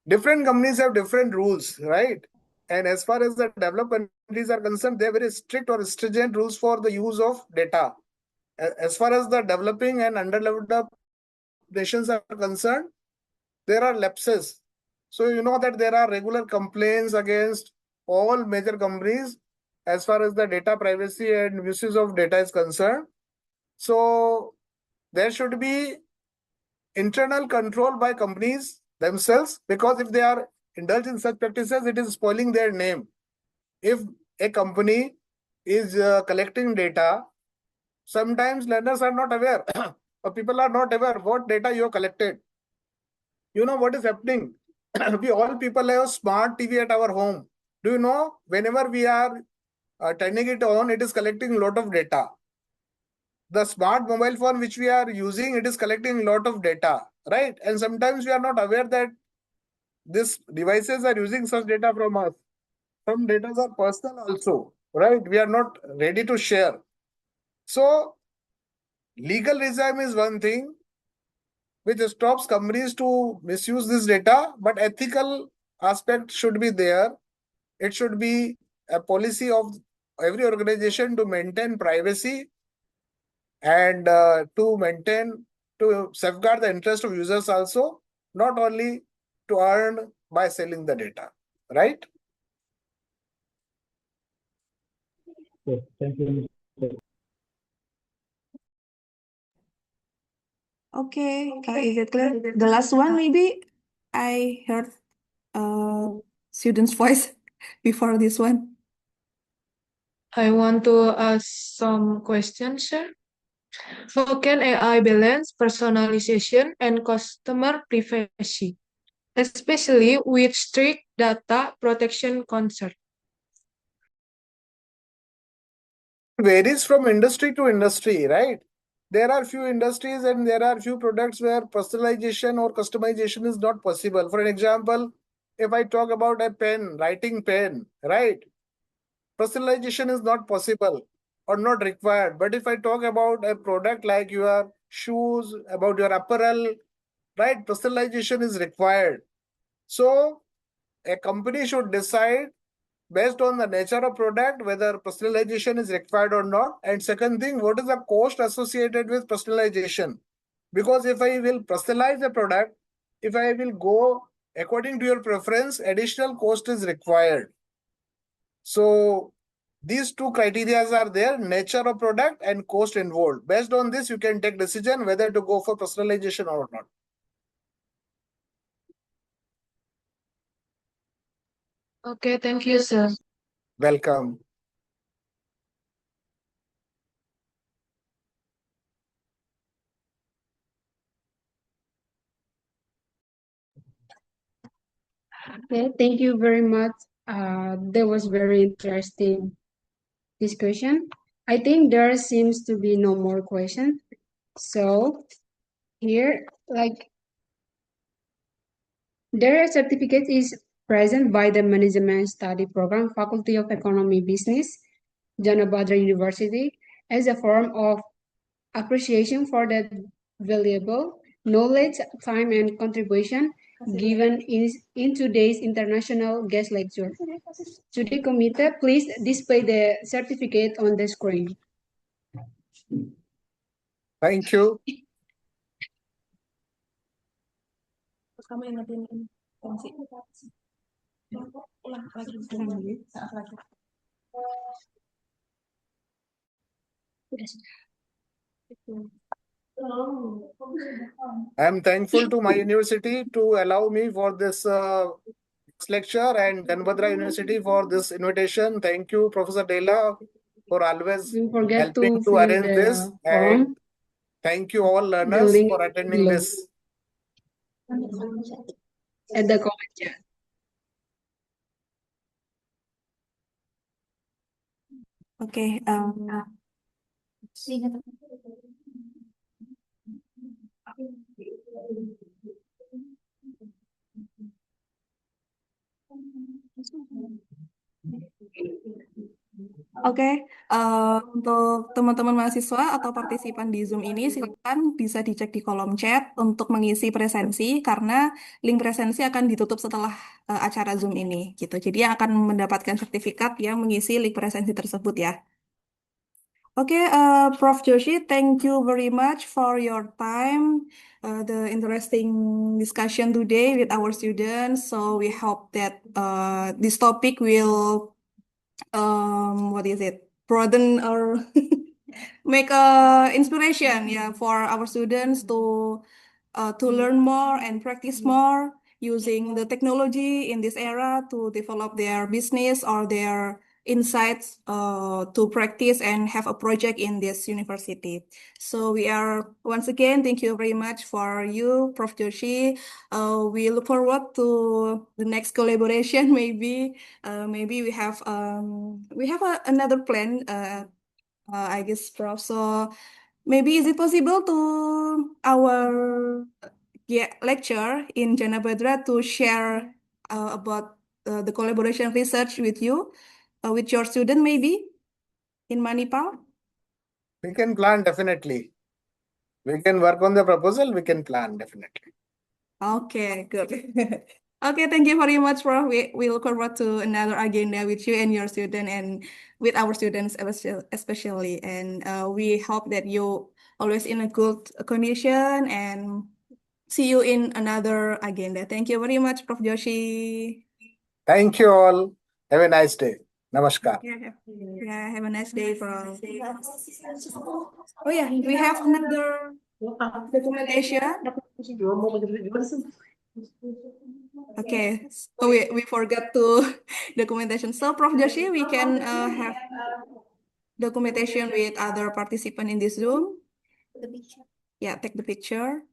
different companies have different rules, right? And as far as the developed countries are concerned, they have very strict or stringent rules for the use of data. As far as the developing and underdeveloped nations are concerned, there are lapses. So you know that there are regular complaints against all major companies as far as the data privacy and misuse of data is concerned. So there should be internal control by companies themselves, because if they are indulged in such practices, it is spoiling their name. If a company is collecting data, sometimes learners are not aware or people are not aware what data you have collected. You know what is happening? We all people have a smart TV at our home. Do you know, whenever we are turning it on, it is collecting a lot of data. The smart mobile phone which we are using, it is collecting a lot of data, right? And sometimes we are not aware that these devices are using such data from us. Some data are personal also, right? We are not ready to share. So legal regime is one thing which stops companies to misuse this data, but ethical aspect should be there. It should be a policy of every organization to maintain privacy and to safeguard the interest of users also, not only to earn by selling the data, right? Yes, thank you. Okay, is it clear? The last one, maybe I heard student's voice before this one. I want to ask some questions, sir. How can AI balance personalization and customer privacy, especially with strict data protection concerns? Varies from industry to industry, right? There are few industries and there are few products where personalization or customization is not possible. For an example, if I talk about a pen, writing pen, right? Personalization is not possible or not required. But if I talk about a product like your shoes, about your apparel, right? Personalization is required. So a company should decide based on the nature of product, whether personalization is required or not. And second thing, what is the cost associated with personalization? Because if I will personalize a product, if I will go according to your preference, additional cost is required. So these two criteria are there: nature of product and cost involved. Based on this, you can take decision whether to go for personalization or not. Okay, thank you, sir. Welcome. Okay, thank you very much. That was very interesting discussion. I think there seems to be no more questions. So here, like, their certificate is present by the Management Study Program, Faculty of Economy Business, Janabadra University, as a form of appreciation for the valuable knowledge, time, and contribution given in today's international guest lecture. Studi Committee, please display the certificate on the screen. Thank you. Kamu ingetin fungsi. Ulang lagi. Saat lagi. I am thankful to my university to allow me for this lecture, and Janabadra University for this invitation. Thank you, Professor Dela, for always Don't forget helping to to fill arrange the this. form. And thank you all The learners link for attending below this. at the comment chat. Okay. Oke, untuk teman-teman mahasiswa atau partisipan di Zoom ini, silakan bisa dicek di kolom chat untuk mengisi presensi, karena link presensi akan ditutup setelah acara Zoom ini, gitu. Jadi yang akan mendapatkan sertifikat yang mengisi link presensi tersebut ya. Oke, Prof. Joshi, thank you very much for your time, the interesting discussion today with our students. So we hope that this topic will what is it, broaden or make a inspiration, yeah, for our students to learn more and practice more using the technology in this era to develop their business or their insights to practice and have a project in this university. So we are once again, thank you very much for you, Prof. Joshi. We look forward to the next collaboration. Maybe we have another plan. I guess, Prof. So maybe is it possible to our lecture in Janabadra to share about the collaboration research with you, with your student maybe in Manipal? We can plan definitely. We can work on the proposal. We can plan definitely. Okay, good. Okay, thank you very much, Prof. We look forward to another agenda with you and your student and with our students especially. And we hope that you always in a good condition and see you in another agenda. Thank you very much, Prof. Joshi. Thank you all. Have a nice day. Namaskar. Yeah, have a nice day, Prof. Oh yeah, we have another documentation. Okay, so we forgot to documentation. So, Prof. Joshi, we can have documentation with other participant in this Zoom. Yeah, take the picture.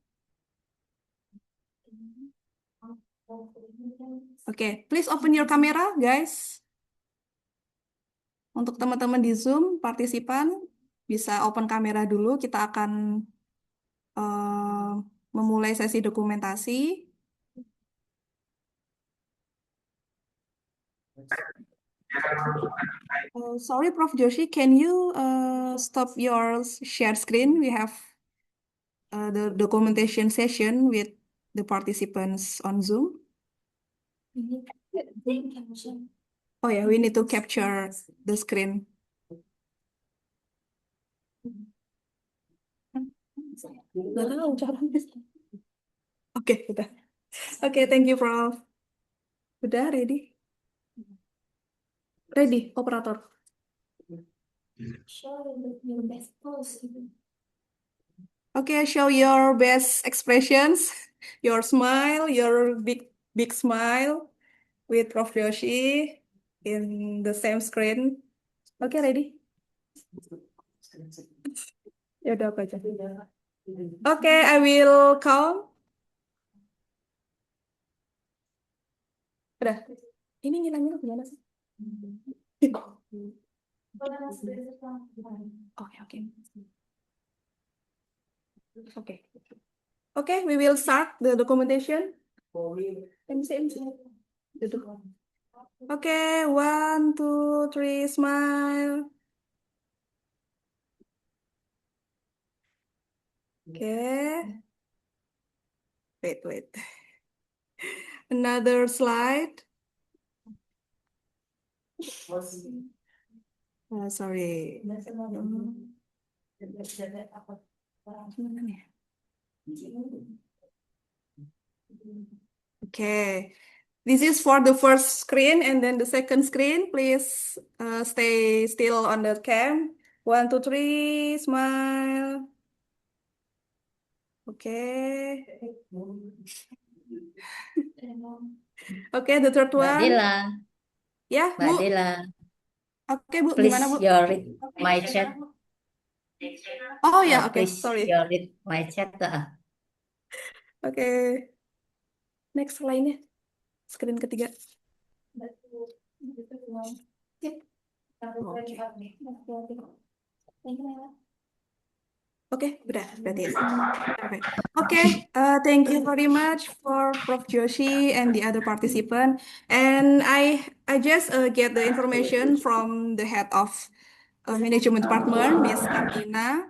Okay, please open your camera, guys. Untuk teman-teman di Zoom, partisipan bisa open kamera dulu. Kita akan memulai sesi dokumentasi. Sorry, Prof. Joshi, can you stop your share screen? We have the documentation session with the participants on Zoom. Oh yeah, we need to capture the screen. Nggak tahu caranya. Oke, udah. Oke, thank you, Prof. Udah ready? Ready, operator. Okay, show your best expressions, your smile, your big smile with Prof. Joshi in the same screen. Okay, ready? Ya udah apa aja. Okay, I will count. Udah. Ini ngilangnya gimana sih? Oke, oke. Okay. Okay, we will start the documentation. MC. Okay, 1, 2, 3, smile. Okay. Wait. Another slide. Sorry. Okay. This is for the first screen, and then the second screen. Please stay still on the cam. 1, 2, 3, smile. Okay. Okay, the third Mbak one. Dela, Ya, Mbak Bu. Dela, Oke, Bu. please Gimana, Bu? your read my chat. Oh ya, oke. Please Sorry. your read my chat. Oke. Next lainnya. Screen ketiga. Oke, udah berarti ya. Okay, thank you very much for Prof. Joshi and the other participant. And I just get the information from the head of management department, Miss Martina,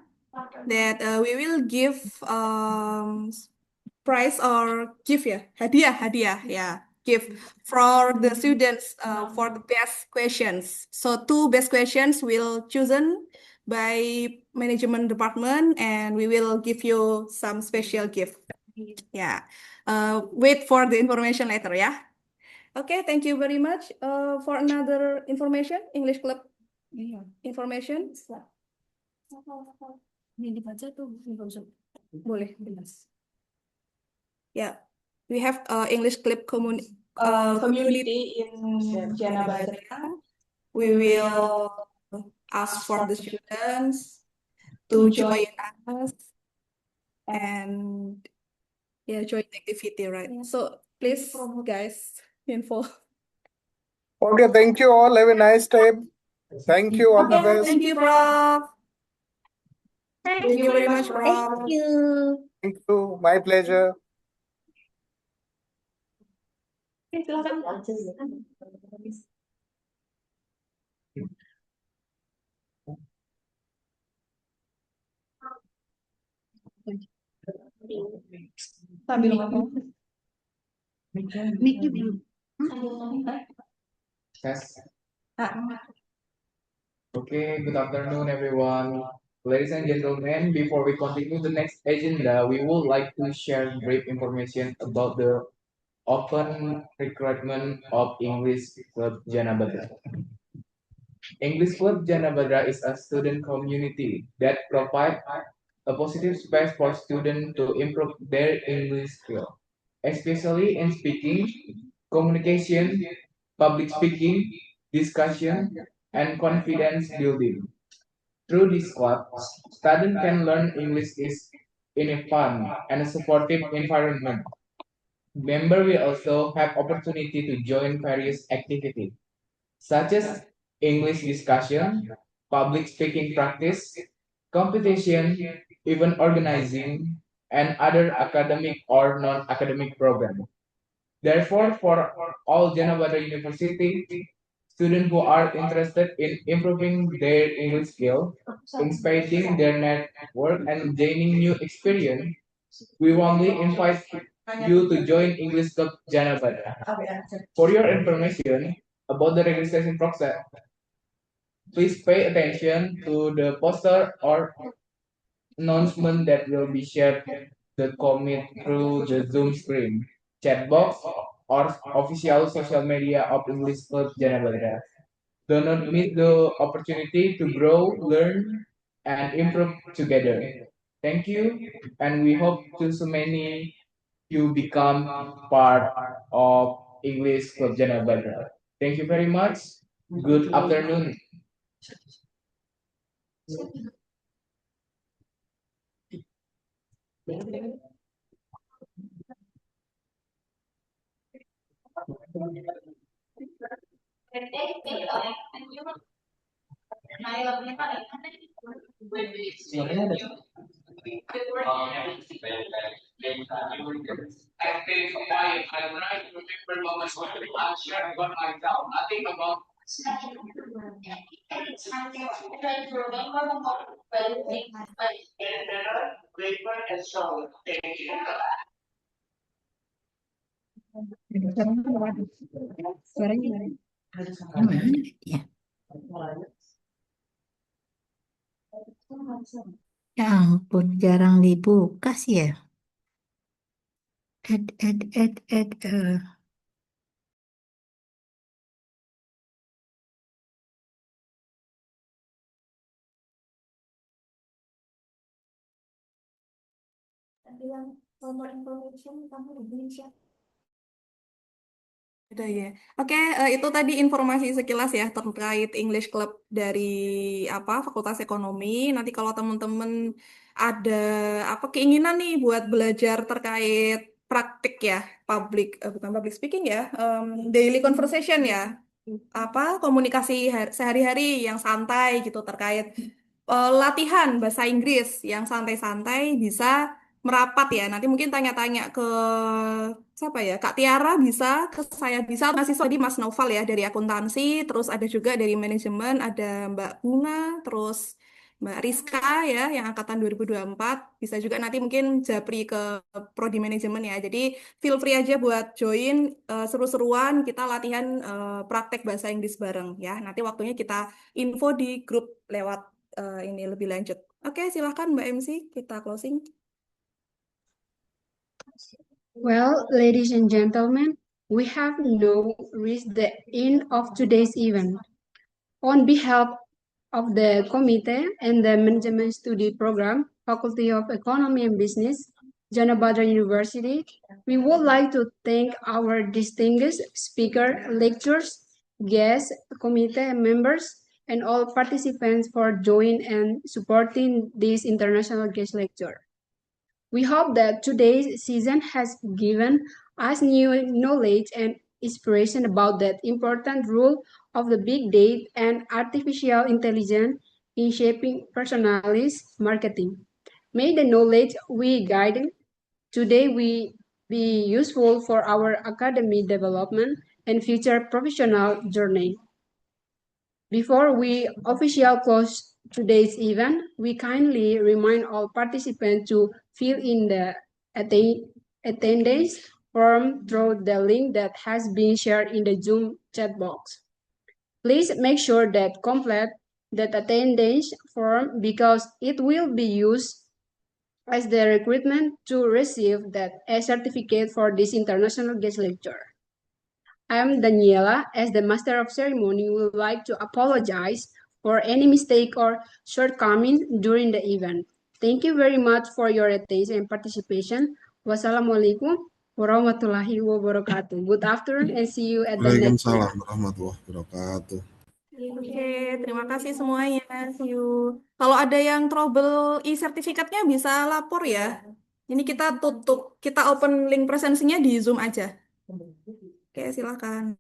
that we will give prize or gift ya, hadiah ya, gift for the students for the best questions. So 2 best questions will chosen by management department, and we will give you some special gift. Yeah, wait for the information later ya. Okay, thank you very much. For another information, English Club information. Ini dibaca tuh, boleh. Yeah, we have English Club community in Janabadra. We will ask for the students to join us and join the activity, right? So please, guys, info. Okay, thank you all. Have a nice time. Thank you. All the Okay, best. thank you, Prof. Thank you very much, Prof. Thank you. Thank you. My pleasure. Silakan. Sambil ngomong. Yes. Okay, good afternoon, everyone. Ladies and gentlemen, before we continue the next agenda, we would like to share brief information about the open recruitment of English Club Janabadra. English Club Janabadra is a student community that provides a positive space for students to improve their English skill, especially in speaking, communication, public speaking, discussion, and confidence building. Through this club, students can learn English is in a fun and supportive environment. Members will also have opportunity to join various activities, such as English discussion, public speaking practice, competition, event organizing, and other academic or non-academic programs. Therefore, for all Janabadra University students who are interested in improving their English skill, expanding their network, and gaining new experience, we warmly invite you to join English Club Janabadra. For your information, about the registration process. Please pay attention to the poster or announcement that will be shared the commit through the Zoom screen, chat box, or official social media of English Club Janabadra. Do not miss the opportunity to grow, learn, and improve together. Thank you, and we hope to so many you become part of English Club Janabadra. Thank you very much. Good afternoon. Suaranya Gimana? Ya. Ya ampun, jarang dibuka sih ya. Add. Ada ya. Oke, itu tadi informasi sekilas ya terkait English Club dari Fakultas Ekonomi. Nanti kalau teman-teman ada keinginan nih buat belajar terkait praktik ya, bukan public speaking ya, daily conversation ya, komunikasi sehari-hari yang santai gitu terkait latihan bahasa Inggris yang santai-santai bisa merapat ya. Nanti mungkin tanya-tanya ke siapa ya? Kak Tiara bisa, ke saya bisa. Mahasiswa di Mas Noval ya dari akuntansi, terus ada juga dari manajemen, ada Mbak Bunga, terus Mbak Rizka ya yang angkatan 2024. Bisa juga nanti mungkin japri ke prodi manajemen ya. Jadi feel free aja buat join seru-seruan kita latihan praktek bahasa Inggris bareng ya. Nanti waktunya kita info di grup lewat ini lebih lanjut. Oke, silahkan Mbak MC, kita closing. Well, ladies and gentlemen, we have now reached the end of today's event. On behalf of the committee and the Management Studi Program, Faculty of Economy and Business, Janabadra University, we would like to thank our distinguished speaker, lecturers, guests, committee members, and all participants for joining and supporting this international guest lecture. We hope that today's season has given us new knowledge and inspiration about that important role of the big data and artificial intelligence in shaping personalized marketing. May the knowledge we guide today we be useful for our academic development and future professional journey. Before we officially close today's event, we kindly remind all participants to fill in the attendance form through the link that has been shared in the Zoom chat box. Please make sure that complete that attendance form because it will be used as the recruitment to receive that a certificate for this international guest lecture. I am Daniela. As the Master of Ceremony, we would like to apologize for any mistake or shortcoming during the event. Thank you very much for your attention and participation. Wassalamualaikum warahmatullahi wabarakatuh. Good afternoon and see you at the next Waalaikumsalam event. warahmatullahi wabarakatuh. Oke, terima kasih semuanya. See you. Kalau ada yang trouble e-sertifikatnya bisa lapor ya. Ini kita open link presensinya di Zoom aja. Oke, silakan.